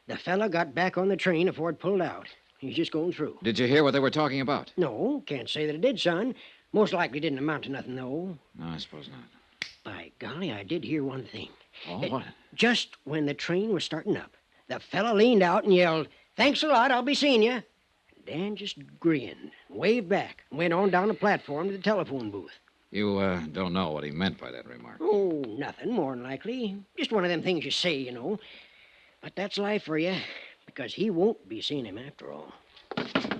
The fella got back on the train before it pulled out. He's just going through. Did you hear what they were talking about? No, can't say that it did, son. Most likely didn't amount to nothing, though. No, I suppose not. By golly, I did hear one thing. Oh, what? Just when the train was starting up, the fella leaned out and yelled, "Thanks a lot, I'll be seeing you." Dan just grinned, waved back, and went on down the platform to the telephone booth. You don't know what he meant by that remark. Oh, nothing, more than likely. Just one of them things you say, you know. But that's life for you, because he won't be seeing him after all.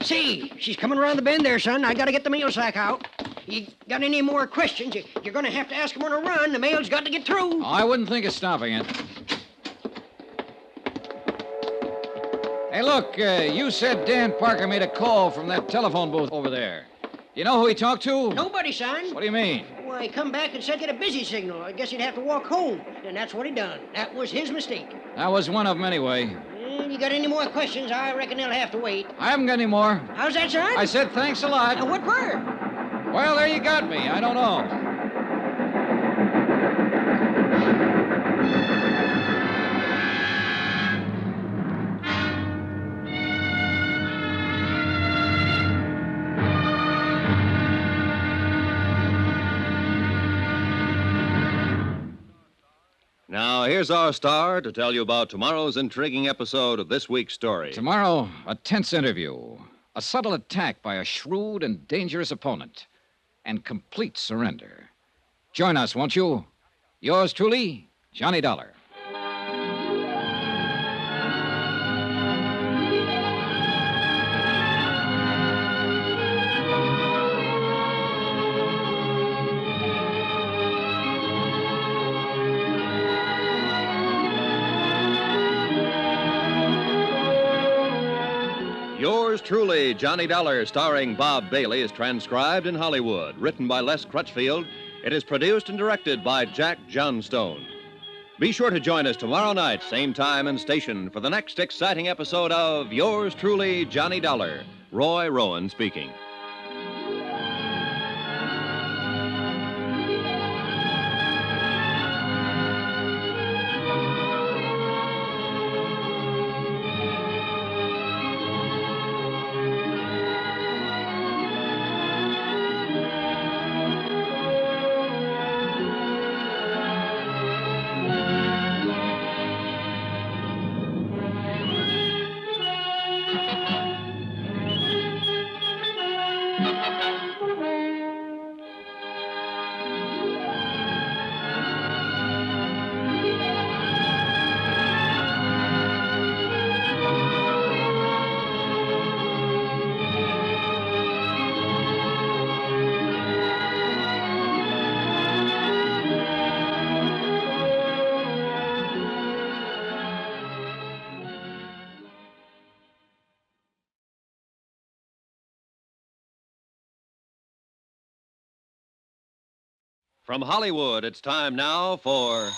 See, she's coming around the bend there, son. I gotta get the mail sack out. You got any more questions, you're gonna have to ask him on a run. The mail's got to get through. Oh, I wouldn't think of stopping it. Hey, look, you said Dan Parker made a call from that telephone booth over there. You know who he talked to? Nobody, son. What do you mean? Why, he come back and said get a busy signal. I guess he'd have to walk home. And that's what he done. That was his mistake. That was one of them anyway. And you got any more questions, I reckon they'll have to wait. I haven't got any more. How's that, son? I said thanks a lot. What for? Well, there you got me. I don't know. Now, here's our star to tell you about tomorrow's intriguing episode of this week's story. Tomorrow, a tense interview, a subtle attack by a shrewd and dangerous opponent, and complete surrender. Join us, won't you? Yours truly, Johnny Dollar. Yours truly, Johnny Dollar, starring Bob Bailey, is transcribed in Hollywood. Written by Les Crutchfield, it is produced and directed by Jack Johnstone. Be sure to join us tomorrow night, same time and station, for the next exciting episode of Yours truly, Johnny Dollar. Roy Rowan speaking. From Hollywood, it's time now for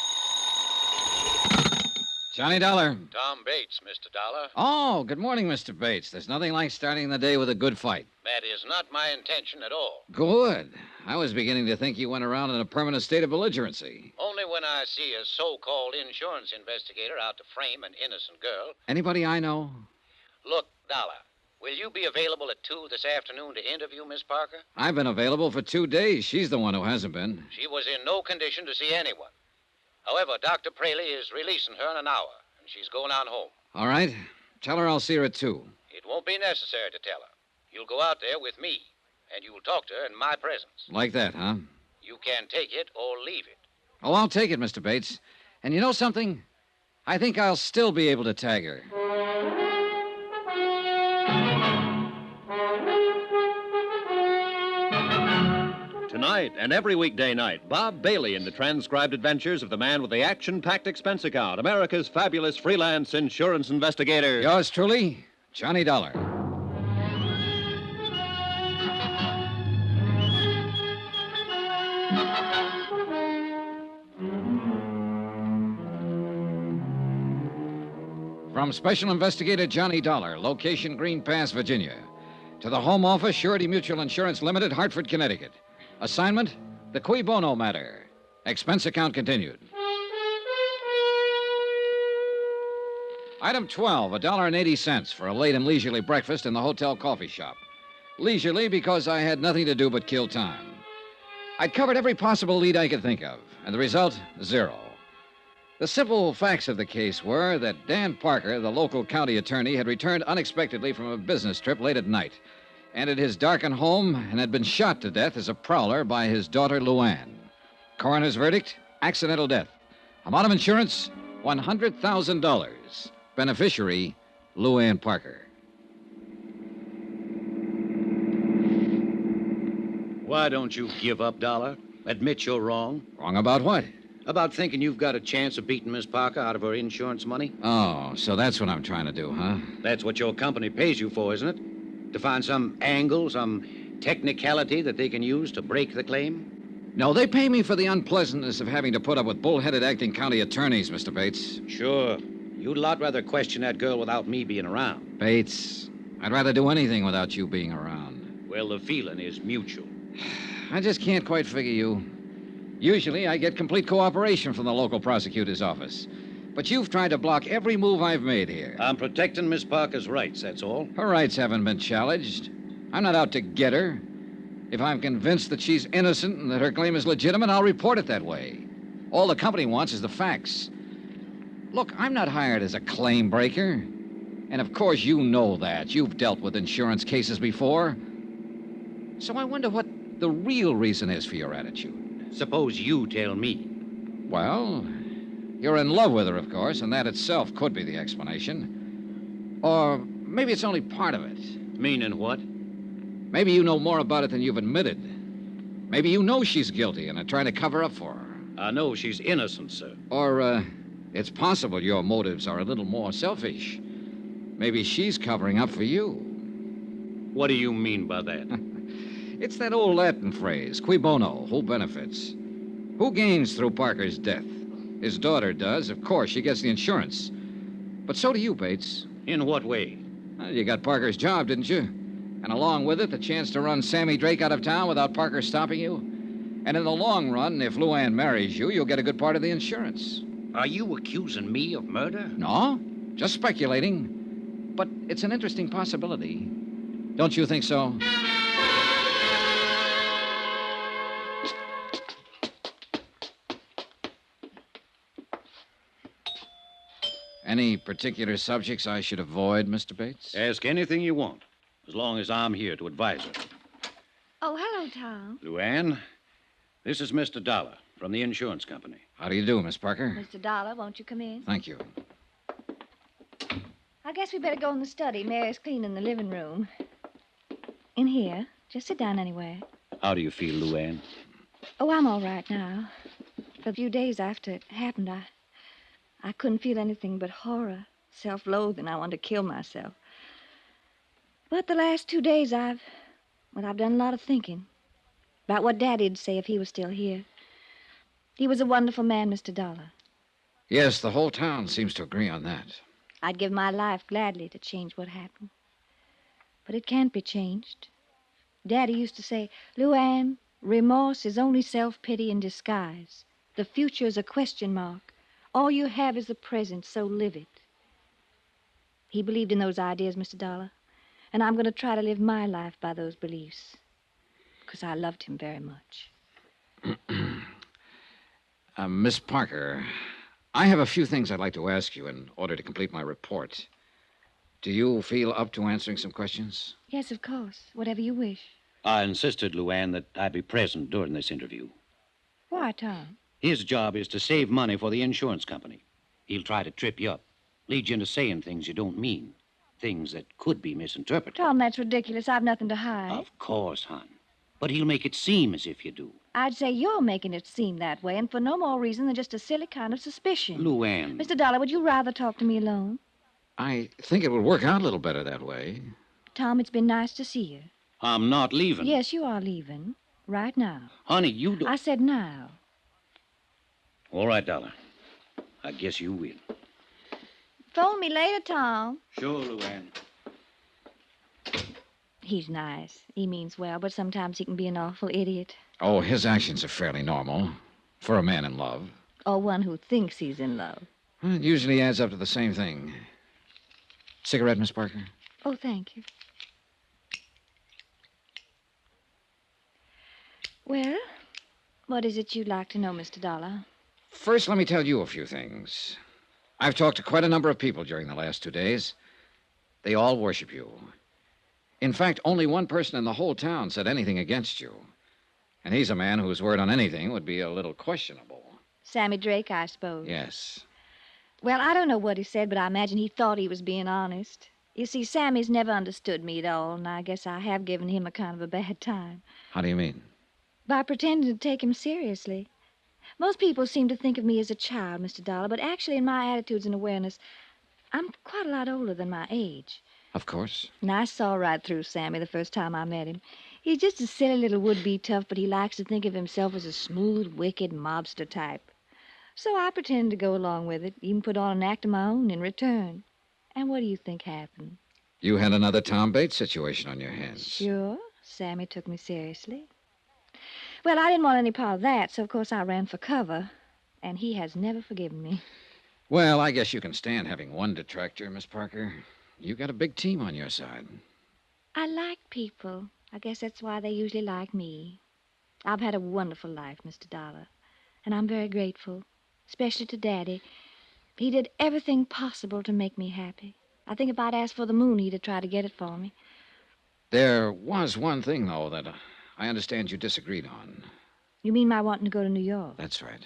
Johnny Dollar. Tom Bates, Mr. Dollar. Oh, good morning, Mr. Bates. There's nothing like starting the day with a good fight. That is not my intention at all. Good. I was beginning to think you went around in a permanent state of belligerency. Only when I see a so-called insurance investigator out to frame an innocent girl. Anybody I know? Look, Dollar, will you be available at 2 this afternoon to interview Miss Parker? I've been available for 2 days. She's the one who hasn't been. She was in no condition to see anyone. However, Dr. Praley is releasing her in an hour, and she's going on home. All right. Tell her I'll see her at 2. It won't be necessary to tell her. You'll go out there with me, and you'll talk to her in my presence. Like that, huh? You can take it or leave it. Oh, I'll take it, Mr. Bates. And you know something? I think I'll still be able to tag her. Tonight and every weekday night, Bob Bailey in the transcribed adventures of the man with the action-packed expense account, America's fabulous freelance insurance investigator. Yours truly, Johnny Dollar. From Special Investigator Johnny Dollar, location Green Pass, Virginia, to the Home Office, Surety Mutual Insurance Limited, Hartford, Connecticut. Assignment, the Cui Bono matter. Expense account continued. Item 12, $1.80 for a late and leisurely breakfast in the hotel coffee shop. Leisurely because I had nothing to do but kill time. I'd covered every possible lead I could think of, and the result, 0. The simple facts of the case were that Dan Parker, the local county attorney, had returned unexpectedly from a business trip late at night, entered his darkened home, and had been shot to death as a prowler by his daughter, Luann. Coroner's verdict, accidental death. Amount of insurance, $100,000. Beneficiary, Luann Parker. Why don't you give up, Dollar? Admit you're wrong. Wrong about what? About thinking you've got a chance of beating Miss Parker out of her insurance money? Oh, so that's what I'm trying to do, huh? That's what your company pays you for, isn't it? To find some angle, some technicality that they can use to break the claim? No, they pay me for the unpleasantness of having to put up with bull-headed acting county attorneys, Mr. Bates. Sure. You'd a lot rather question that girl without me being around. Bates, I'd rather do anything without you being around. Well, the feeling is mutual. I just can't quite figure you. Usually, I get complete cooperation from the local prosecutor's office. But you've tried to block every move I've made here. I'm protecting Miss Parker's rights, that's all. Her rights haven't been challenged. I'm not out to get her. If I'm convinced that she's innocent and that her claim is legitimate, I'll report it that way. All the company wants is the facts. Look, I'm not hired as a claim breaker. And of course you know that. You've dealt with insurance cases before. So I wonder what the real reason is for your attitude. Suppose you tell me. Well, you're in love with her, of course, and that itself could be the explanation. Or maybe it's only part of it. Meaning what? Maybe you know more about it than you've admitted. Maybe you know she's guilty and are trying to cover up for her. I know she's innocent, sir. Or, it's possible your motives are a little more selfish. Maybe she's covering up for you. What do you mean by that? It's that old Latin phrase, cui bono, who benefits? Who gains through Parker's death? His daughter does. Of course, she gets the insurance. But so do you, Bates. In what way? Well, you got Parker's job, didn't you? And along with it, the chance to run Sammy Drake out of town without Parker stopping you. And in the long run, if Luann marries you, you'll get a good part of the insurance. Are you accusing me of murder? No, just speculating. But it's an interesting possibility. Don't you think so? Any particular subjects I should avoid, Mr. Bates? Ask anything you want, as long as I'm here to advise her. Oh, hello, Tom. Luann, this is Mr. Dollar from the insurance company. How do you do, Miss Parker? Mr. Dollar, won't you come in? Thank you. I guess we better go in the study. Mary's cleaning the living room. In here. Just sit down anywhere. How do you feel, Luann? Oh, I'm all right now. For a few days after it happened, I couldn't feel anything but horror, self-loathing. I wanted to kill myself. But the last 2 days, I've done a lot of thinking about what Daddy'd say if he was still here. He was a wonderful man, Mr. Dollar. Yes, the whole town seems to agree on that. I'd give my life gladly to change what happened. But it can't be changed. Daddy used to say, Luann, remorse is only self-pity in disguise. The future is a question mark. All you have is the present, so live it. He believed in those ideas, Mr. Dollar, and I'm going to try to live my life by those beliefs, because I loved him very much. Miss Parker, I have a few things I'd like to ask you in order to complete my report. Do you feel up to answering some questions? Yes, of course. Whatever you wish. I insisted, Luann, that I be present during this interview. Why, Tom? His job is to save money for the insurance company. He'll try to trip you up, lead you into saying things you don't mean, things that could be misinterpreted. Tom, that's ridiculous. I've nothing to hide. Of course, hon. But he'll make it seem as if you do. I'd say you're making it seem that way, and for no more reason than just a silly kind of suspicion. Luann. Mr. Dollar, would you rather talk to me alone? I think it would work out a little better that way. Tom, it's been nice to see you. I'm not leaving. Yes, you are leaving. Right now. Honey, you don't... I said now. All right, Dollar. I guess you will. Phone me later, Tom. Sure, Luann. He's nice. He means well, but sometimes he can be an awful idiot. Oh, his actions are fairly normal for a man in love. Or one who thinks he's in love. It usually adds up to the same thing. Cigarette, Miss Parker? Oh, thank you. Well, what is it you'd like to know, Mr. Dollar? First, let me tell you a few things. I've talked to quite a number of people during the last 2 days. They all worship you. In fact, only one person in the whole town said anything against you. And he's a man whose word on anything would be a little questionable. Sammy Drake, I suppose. Yes. Well, I don't know what he said, but I imagine he thought he was being honest. You see, Sammy's never understood me at all, and I guess I have given him a kind of a bad time. How do you mean? By pretending to take him seriously. Most people seem to think of me as a child, Mr. Dollar, but actually in my attitudes and awareness, I'm quite a lot older than my age. Of course. And I saw right through Sammy the first time I met him. He's just a silly little would-be tough, but he likes to think of himself as a smooth, wicked mobster type. So I pretended to go along with it, even put on an act of my own in return. And what do you think happened? You had another Tom Bates situation on your hands. Sure. Sammy took me seriously. Well, I didn't want any part of that, so of course I ran for cover. And he has never forgiven me. Well, I guess you can stand having one detractor, Miss Parker. You got a big team on your side. I like people. I guess that's why they usually like me. I've had a wonderful life, Mr. Dollar. And I'm very grateful, especially to Daddy. He did everything possible to make me happy. I think if I'd asked for the moon, he'd have tried to get it for me. There was one thing, though, that I understand you disagreed on. You mean my wanting to go to New York? That's right.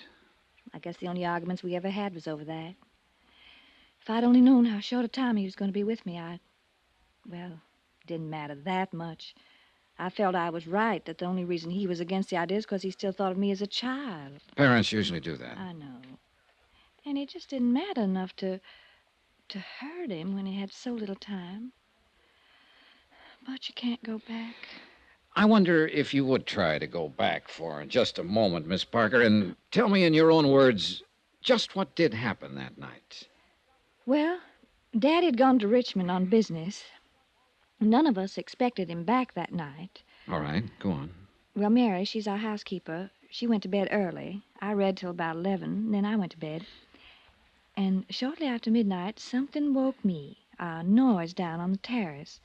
I guess the only arguments we ever had was over that. If I'd only known how short a time he was going to be with me, well, it didn't matter that much. I felt I was right, that the only reason he was against the idea is because he still thought of me as a child. Parents usually do that. I know. And it just didn't matter enough to hurt him when he had so little time. But you can't go back. I wonder if you would try to go back for just a moment, Miss Parker, and tell me in your own words just what did happen that night. Well, Daddy had gone to Richmond on business. None of us expected him back that night. All right, go on. Well, Mary, she's our housekeeper. She went to bed early. I read till about 11, then I went to bed. And shortly after midnight, something woke me, a noise down on the terrace.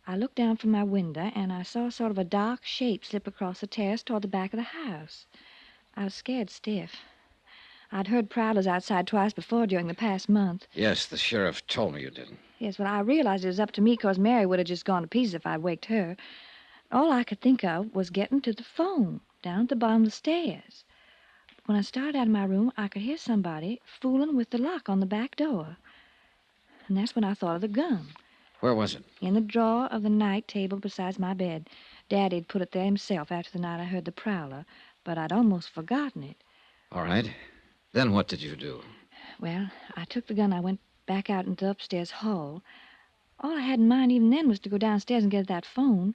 I looked down from my window, and I saw sort of a dark shape slip across the terrace toward the back of the house. I was scared stiff. I'd heard prowlers outside twice before during the past month. Yes, the sheriff told me you did. Yes, well, I realized it was up to me because Mary would have just gone to pieces if I'd waked her. All I could think of was getting to the phone down at the bottom of the stairs. When I started out of my room, I could hear somebody fooling with the lock on the back door. And that's when I thought of the gun. Where was it? In the drawer of the night table beside my bed. Daddy'd put it there himself after the night I heard the prowler, but I'd almost forgotten it. All right. Then what did you do? Well, I took the gun. I went back out into the upstairs hall. All I had in mind even then was to go downstairs and get that phone.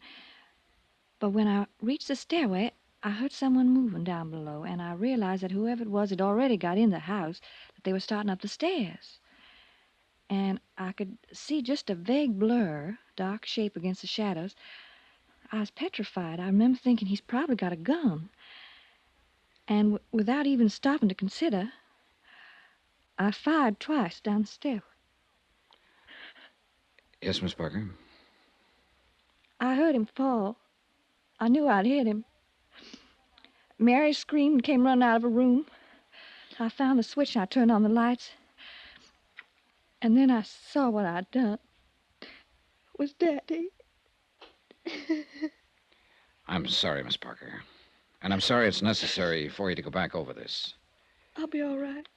But when I reached the stairway, I heard someone moving down below, and I realized that whoever it was had already got in the house, that they were starting up the stairs. And I could see just a vague blur, dark shape against the shadows. I was petrified. I remember thinking he's probably got a gun. And without even stopping to consider, I fired twice down the stairway. Yes, Miss Parker? I heard him fall. I knew I'd hit him. Mary screamed and came running out of her room. I found the switch and I turned on the lights. And then I saw what I'd done. It was Daddy. I'm sorry, Miss Parker. And I'm sorry it's necessary for you to go back over this. I'll be all right.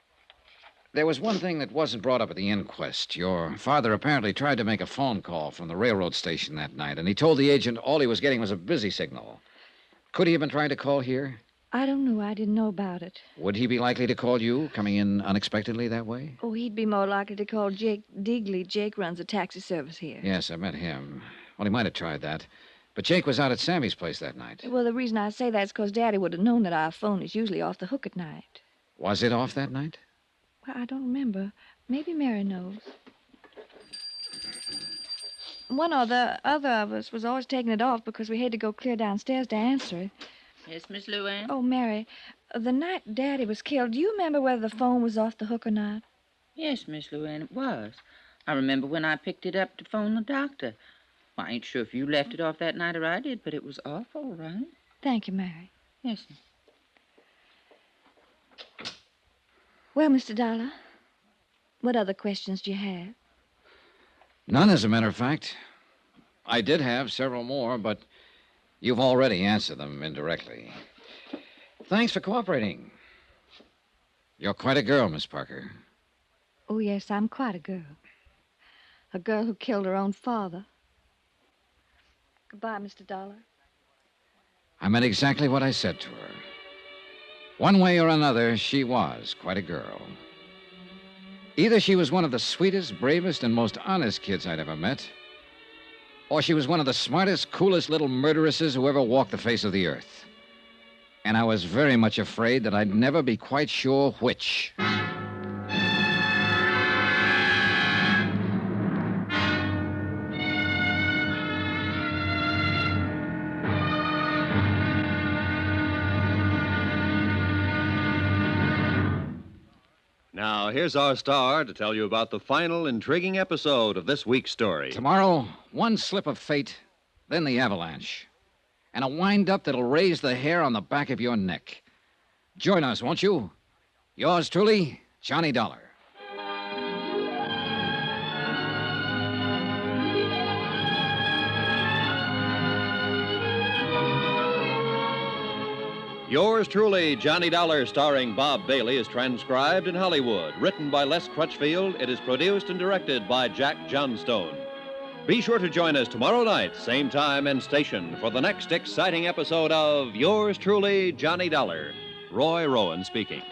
There was one thing that wasn't brought up at the inquest. Your father apparently tried to make a phone call from the railroad station that night, and he told the agent all he was getting was a busy signal. Could he have been trying to call here? I don't know. I didn't know about it. Would he be likely to call you, coming in unexpectedly that way? Oh, he'd be more likely to call Jake Digley. Jake runs a taxi service here. Yes, I met him. Well, he might have tried that. But Jake was out at Sammy's place that night. Well, the reason I say that is because Daddy would have known that our phone is usually off the hook at night. Was it off that night? Well, I don't remember. Maybe Mary knows. One or the other of us was always taking it off because we had to go clear downstairs to answer it. Yes, Miss Luann? Oh, Mary, the night Daddy was killed, do you remember whether the phone was off the hook or not? Yes, Miss Luann, it was. I remember when I picked it up to phone the doctor. Well, I ain't sure if you left it off that night or I did, but it was off all right. Thank you, Mary. Yes. Well, Mr. Dollar, what other questions do you have? None, as a matter of fact. I did have several more, but you've already answered them indirectly. Thanks for cooperating. You're quite a girl, Miss Parker. Oh, yes, I'm quite a girl. A girl who killed her own father. Goodbye, Mr. Dollar. I meant exactly what I said to her. One way or another, she was quite a girl. Either she was one of the sweetest, bravest, and most honest kids I'd ever met, or she was one of the smartest, coolest little murderesses who ever walked the face of the earth. And I was very much afraid that I'd never be quite sure which. Now, here's our star to tell you about the final intriguing episode of this week's story. Tomorrow, one slip of fate, then the avalanche. And a wind-up that'll raise the hair on the back of your neck. Join us, won't you? Yours truly, Johnny Dollar. Yours truly, Johnny Dollar, starring Bob Bailey, is transcribed in Hollywood. Written by Les Crutchfield, it is produced and directed by Jack Johnstone. Be sure to join us tomorrow night, same time and station, for the next exciting episode of Yours truly, Johnny Dollar. Roy Rowan speaking.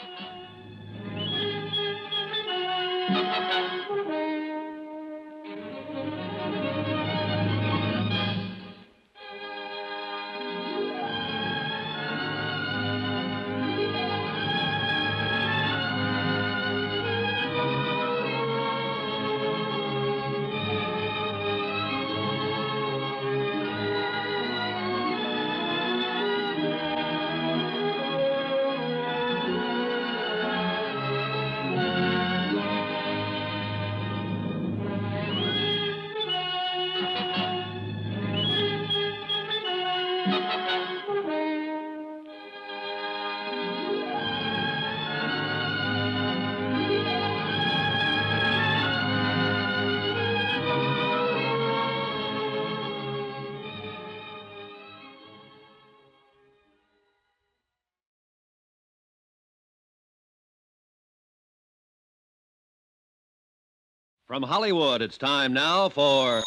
From Hollywood, it's time now for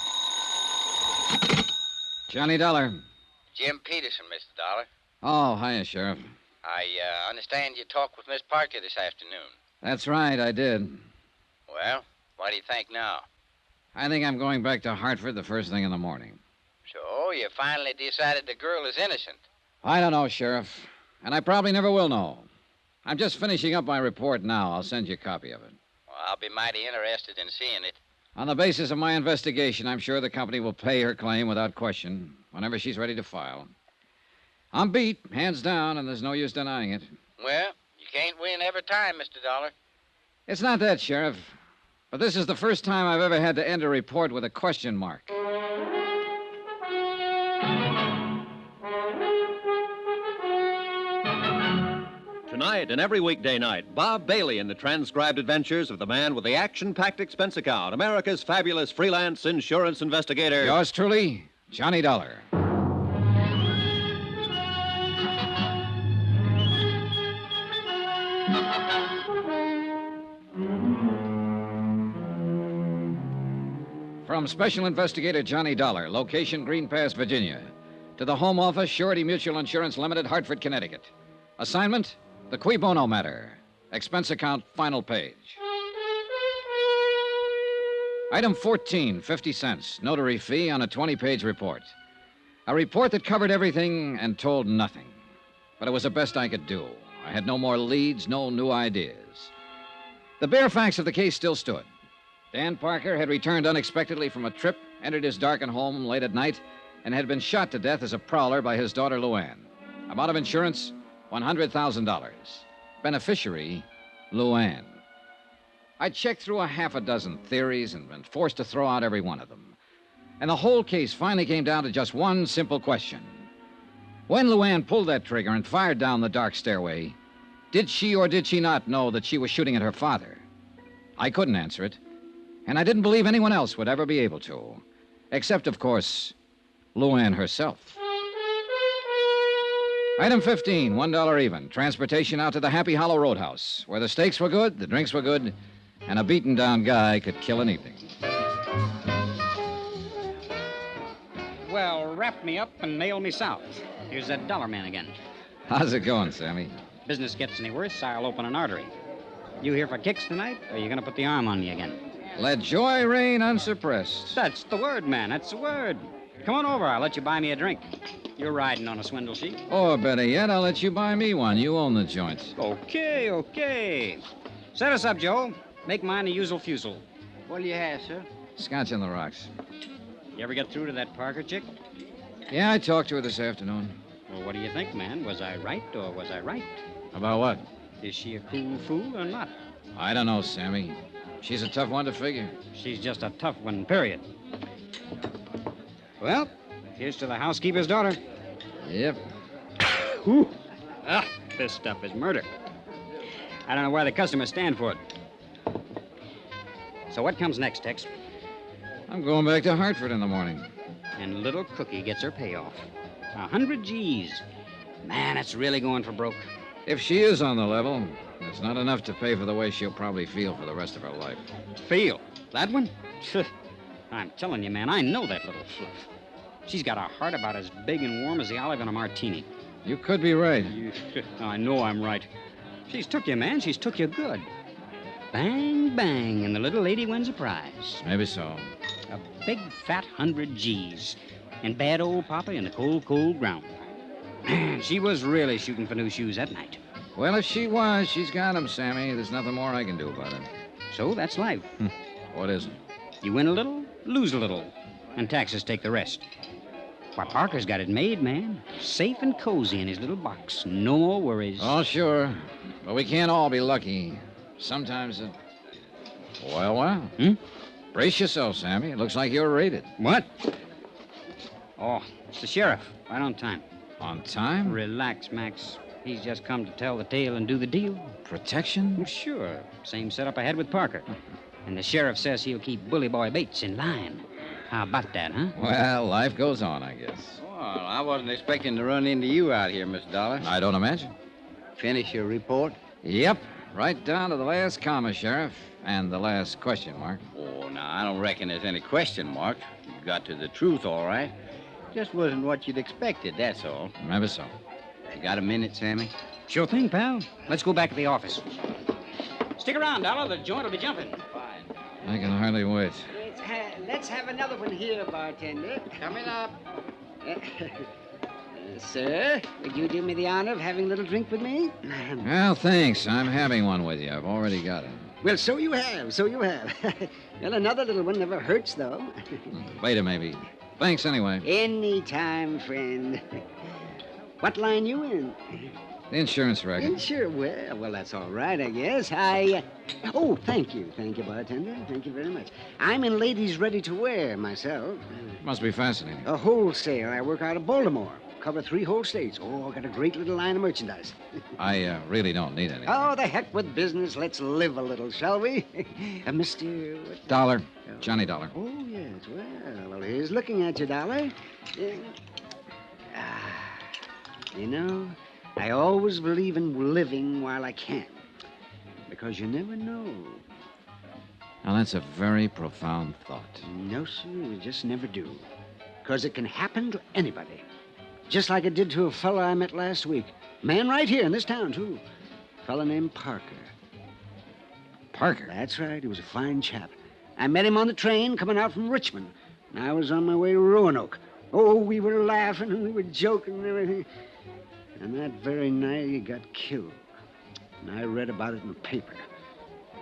Johnny Dollar. Jim Peterson, Mr. Dollar. Oh, hiya, Sheriff. I understand you talked with Miss Parker this afternoon. That's right, I did. Well, what do you think now? I think I'm going back to Hartford the first thing in the morning. So you finally decided the girl is innocent. I don't know, Sheriff. And I probably never will know. I'm just finishing up my report now. I'll send you a copy of it. Well, I'll be mighty interested in seeing it. On the basis of my investigation, I'm sure the company will pay her claim without question whenever she's ready to file. I'm beat, hands down, and there's no use denying it. Well, you can't win every time, Mr. Dollar. It's not that, Sheriff. But this is the first time I've ever had to end a report with a question mark. Tonight and every weekday night, Bob Bailey in the transcribed adventures of the man with the action-packed expense account, America's fabulous freelance insurance investigator. Yours truly, Johnny Dollar. From Special Investigator Johnny Dollar, location Green Pass, Virginia, To the Home Office, Surety Mutual Insurance Limited, Hartford, Connecticut. Assignment, the Cui Bono matter. Expense account, final page. Item 14, 50 cents. Notary fee on a 20-page report. A report that covered everything and told nothing. But it was the best I could do. I had no more leads, no new ideas. The bare facts of the case still stood. Dan Parker had returned unexpectedly from a trip, entered his darkened home late at night, and had been shot to death as a prowler by his daughter, Luann. Amount of insurance, $100,000. Beneficiary, Luann. I checked through a half a dozen theories and been forced to throw out every one of them. And the whole case finally came down to just one simple question. When Luann pulled that trigger and fired down the dark stairway, did she or did she not know that she was shooting at her father? I couldn't answer it, and I didn't believe anyone else would ever be able to. Except, of course, Luann herself. Item 15, $1 even. Transportation out to the Happy Hollow Roadhouse, where the steaks were good, the drinks were good, and a beaten-down guy could kill an evening. Well, wrap me up and nail me south. Here's that dollar man again. How's it going, Sammy? Business gets any worse, I'll open an artery. You here for kicks tonight, or are you going to put the arm on me again? Let joy reign unsuppressed. That's the word, man. That's the word. Come on over. I'll let you buy me a drink. You're riding on a swindle sheet. Or better yet, I'll let you buy me one. You own the joint. Okay. Set us up, Joe. Make mine a usual fusel. What'll you have, sir? Scotch on the rocks. You ever get through to that Parker chick? Yeah, I talked to her this afternoon. Well, what do you think, man? Was I right or was I right? About what? Is she a cool fool or not? I don't know, Sammy. She's a tough one to figure. She's just a tough one, period. Well, here's to the housekeeper's daughter. Yep. Whew. This stuff is murder. I don't know why the customers stand for it. So what comes next, Tex? I'm going back to Hartford in the morning. And little Cookie gets her payoff. 100 G's. Man, it's really going for broke. If she is on the level, it's not enough to pay for the way she'll probably feel for the rest of her life. Feel? That one? I'm telling you, man, I know that little fluff. She's got a heart about as big and warm as the olive in a martini. You could be right. I know I'm right. She's took you, man. She's took you good. Bang, bang, and the little lady wins a prize. Maybe so. A big, fat 100 G's. And bad old Papa in the cold, cold ground. Man, she was really shooting for new shoes that night. Well, if she was, she's got 'em, Sammy. There's nothing more I can do about it. So that's life. What isn't? You win a little, lose a little, and taxes take the rest. Why, Parker's got it made, man. Safe and cozy in his little box. No more worries. Oh, sure. But we can't all be lucky. Sometimes it... Well. Brace yourself, Sammy. It looks like you're raided. What? Oh, it's the sheriff. Right on time. On time? Relax, Max. He's just come to tell the tale and do the deal. Protection? Well, sure. Same setup I had with Parker. And the sheriff says he'll keep Bully Boy Bates in line. How about that, huh? Well, life goes on, I guess. Well, I wasn't expecting to run into you out here, Mr. Dollar. I don't imagine. Finish your report? Yep. Right down to the last comma, Sheriff. And the last question mark. Oh, now, I don't reckon there's any question mark. You got to the truth, all right. Just wasn't what you'd expected, that's all. Maybe so. You got a minute, Sammy? Sure thing, pal. Let's go back to the office. Stick around, Dollar. The joint will be jumping. Fine. I can hardly wait. Let's have another one here, bartender. Coming up. Sir, would you do me the honor of having a little drink with me? Well, thanks. I'm having one with you. I've already got it. Well, so you have. Well, another little one never hurts, though. Later, maybe. Thanks anyway. Any time, friend. What line you in? The insurance record. Sure, well, that's all right, I guess. Oh, thank you, bartender. Thank you very much. I'm in ladies' ready-to-wear myself. Must be fascinating. A wholesale. I work out of Baltimore. Cover 3 whole states. Oh, I got a great little line of merchandise. I really don't need anything. Oh, the heck with business. Let's live a little, shall we? Mr. What? Dollar. Johnny Dollar. Oh, yes. Well, here's looking at you, Dollar. You know, I always believe in living while I can. Because you never know. Now, that's a very profound thought. No, sir, you just never do. Because it can happen to anybody. Just like it did to a fellow I met last week. Man right here in this town, too. Fellow named Parker. Parker? That's right. He was a fine chap. I met him on the train coming out from Richmond, and I was on my way to Roanoke. Oh, we were laughing and we were joking and everything. And that very night he got killed. And I read about it in the paper.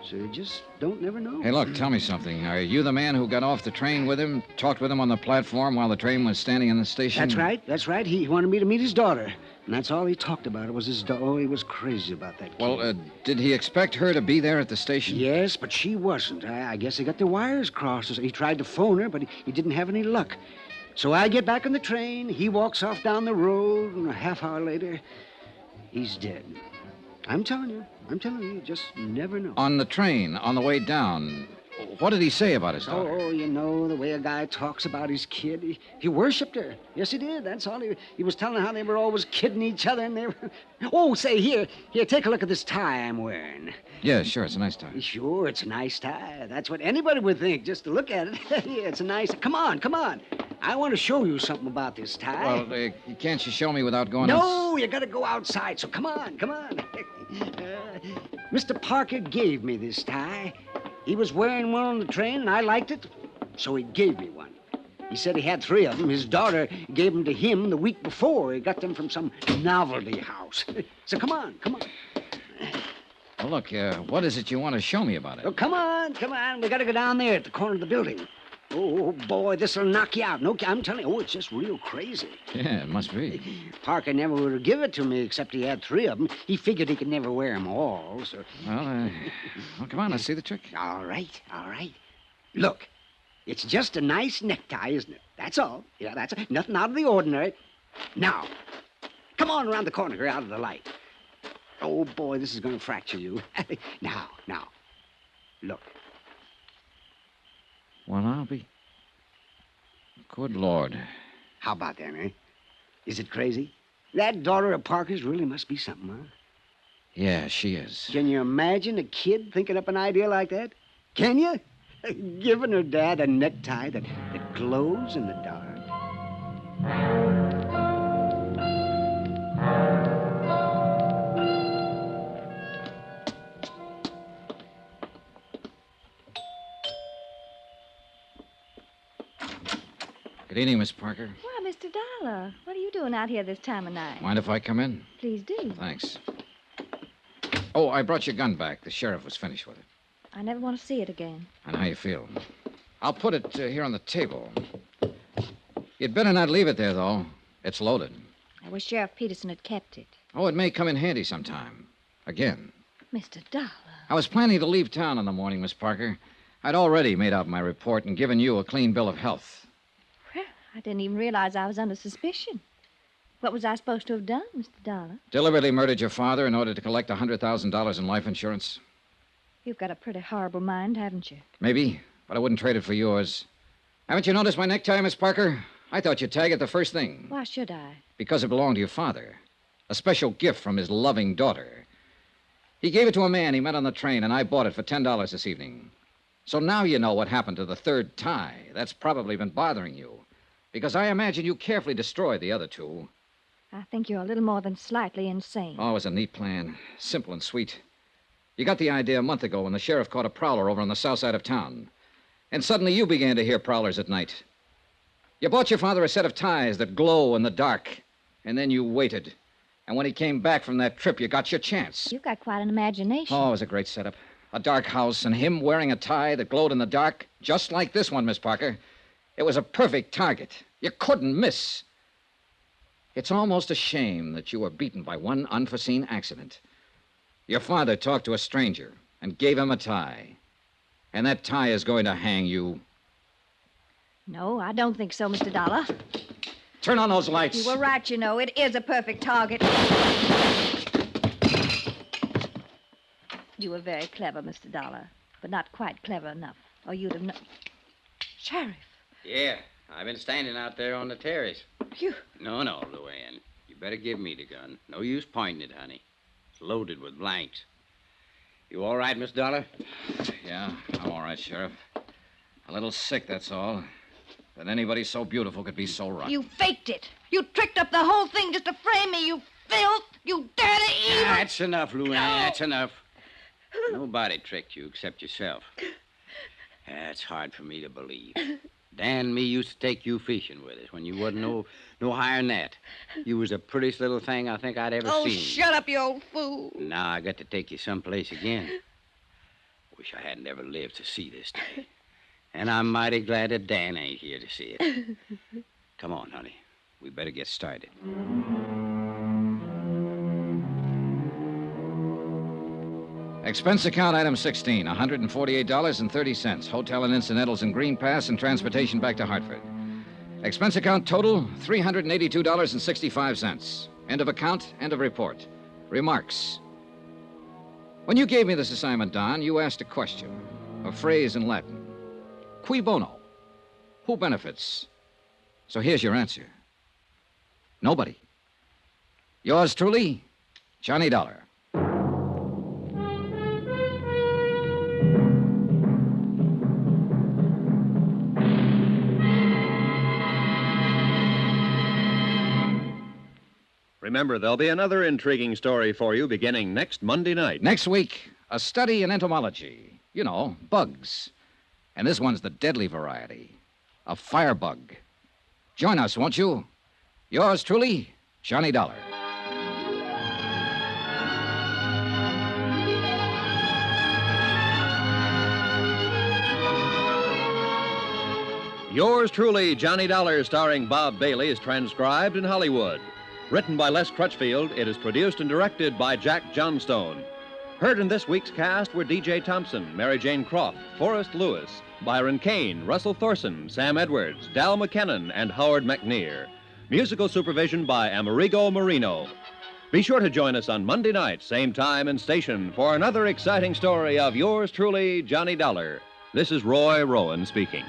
So you just don't never know. Hey, look, tell me something. Are you the man who got off the train with him, talked with him on the platform while the train was standing in the station? That's right. That's right. He wanted me to meet his daughter. And that's all he talked about. It was his daughter. Oh, he was crazy about that kid. Well, did he expect her to be there at the station? Yes, but she wasn't. I guess he got the wires crossed. He tried to phone her, but he didn't have any luck. So I get back on the train. He walks off down the road, and a half hour later, he's dead. I'm telling you, you just never know. On the train, on the way down, what did he say about his daughter? Oh, you know, the way a guy talks about his kid. He worshipped her. Yes, he did. That's all. He was telling how they were always kidding each other, and they were... Oh, say, here, take a look at this tie I'm wearing. Yeah, sure, it's a nice tie. Sure, it's a nice tie. That's what anybody would think, just to look at it. Yeah, it's a nice... Come on. I want to show you something about this tie. Well, can't you show me without going No, you got to go outside, so come on. Mr. Parker gave me this tie. He was wearing one on the train, and I liked it, so he gave me one. He said he had 3 of them. His daughter gave them to him the week before. He got them from some novelty house. So come on. Well, look, what is it you want to show me about it? Oh, come on. We got to go down there at the corner of the building. Oh, boy, this'll knock you out. No, I'm telling you, it's just real crazy. Yeah, it must be. Parker never would have given it to me, except he had 3 of them. He figured he could never wear them all, so... Well, come on, let's see the trick. All right. Look, it's just a nice necktie, isn't it? That's all. Yeah, that's nothing out of the ordinary. Now, come on around the corner here out of the light. Oh, boy, this is going to fracture you. Now, look. Well, I'll be... Good Lord. How about that, eh? Is it crazy? That daughter of Parker's really must be something, huh? Yeah, she is. Can you imagine a kid thinking up an idea like that? Can you? Giving her dad a necktie that glows in the dark. Good evening, Miss Parker. Why, Mr. Dollar, what are you doing out here this time of night? Mind if I come in? Please do. Thanks. Oh, I brought your gun back. The sheriff was finished with it. I never want to see it again. I know how you feel. I'll put it here on the table. You'd better not leave it there, though. It's loaded. I wish Sheriff Peterson had kept it. Oh, it may come in handy sometime. Again. Mr. Dollar. I was planning to leave town in the morning, Miss Parker. I'd already made out my report and given you a clean bill of health. Well, I didn't even realize I was under suspicion. What was I supposed to have done, Mr. Dollar? Deliberately murdered your father in order to collect $100,000 in life insurance? You've got a pretty horrible mind, haven't you? Maybe, but I wouldn't trade it for yours. Haven't you noticed my necktie, Miss Parker? I thought you'd tag it the first thing. Why should I? Because it belonged to your father. A special gift from his loving daughter. He gave it to a man he met on the train, and I bought it for $10 this evening. So now you know what happened to the 3rd tie. That's probably been bothering you. Because I imagine you carefully destroyed the other 2. I think you're a little more than slightly insane. Oh, it was a neat plan. Simple and sweet. You got the idea a month ago when the sheriff caught a prowler over on the south side of town. And suddenly you began to hear prowlers at night. You bought your father a set of ties that glow in the dark. And then you waited. And when he came back from that trip, you got your chance. You've got quite an imagination. Oh, it was a great setup. A dark house and him wearing a tie that glowed in the dark, just like this one, Miss Parker. It was a perfect target. You couldn't miss. It's almost a shame that you were beaten by one unforeseen accident. Your father talked to a stranger and gave him a tie. And that tie is going to hang you. No, I don't think so, Mr. Dollar. Turn on those lights. You were right, you know. It is a perfect target. You were very clever, Mr. Dollar, but not quite clever enough, or you'd have known. Sheriff. Yeah, I've been standing out there on the terrace. You... No, Luann. You better give me the gun. No use pointing it, honey. It's loaded with blanks. You all right, Miss Dollar? Yeah, I'm all right, Sheriff. A little sick, that's all. that anybody so beautiful could be so rotten. You faked it. You tricked up the whole thing just to frame me, you filth, you dirty evil. That's enough, Luann. That's enough. Nobody tricked you except yourself. That's hard for me to believe. Dan and me used to take you fishing with us when you wasn't no higher than that. You was the prettiest little thing I think I'd ever Oh, seen. shut up, you old fool. Now I got to take you someplace again. Wish I hadn't ever lived to see this day. And I'm mighty glad that Dan ain't here to see it. Come on, honey. We better get started. Expense account item 16, $148.30. Hotel and incidentals in Green Pass and transportation back to Hartford. Expense account total, $382.65. End of account, end of report. Remarks. When you gave me this assignment, Don, you asked a question, a phrase in Latin. Cui Bono? Who benefits? So here's your answer. Nobody. Yours truly, Johnny Dollar. Remember, there'll be another intriguing story for you beginning next Monday night. Next week, a study in entomology. You know, bugs. And this one's the deadly variety, a firebug. Join us, won't you? Yours truly, Johnny Dollar. Yours truly, Johnny Dollar, starring Bob Bailey, is transcribed in Hollywood. Written by Les Crutchfield, it is produced and directed by Jack Johnstone. Heard in this week's cast were D.J. Thompson, Mary Jane Croft, Forrest Lewis, Byron Kane, Russell Thorson, Sam Edwards, Dal McKennon, and Howard McNear. Musical supervision by Amerigo Marino. Be sure to join us on Monday night, same time and station, for another exciting story of yours truly, Johnny Dollar. This is Roy Rowan speaking.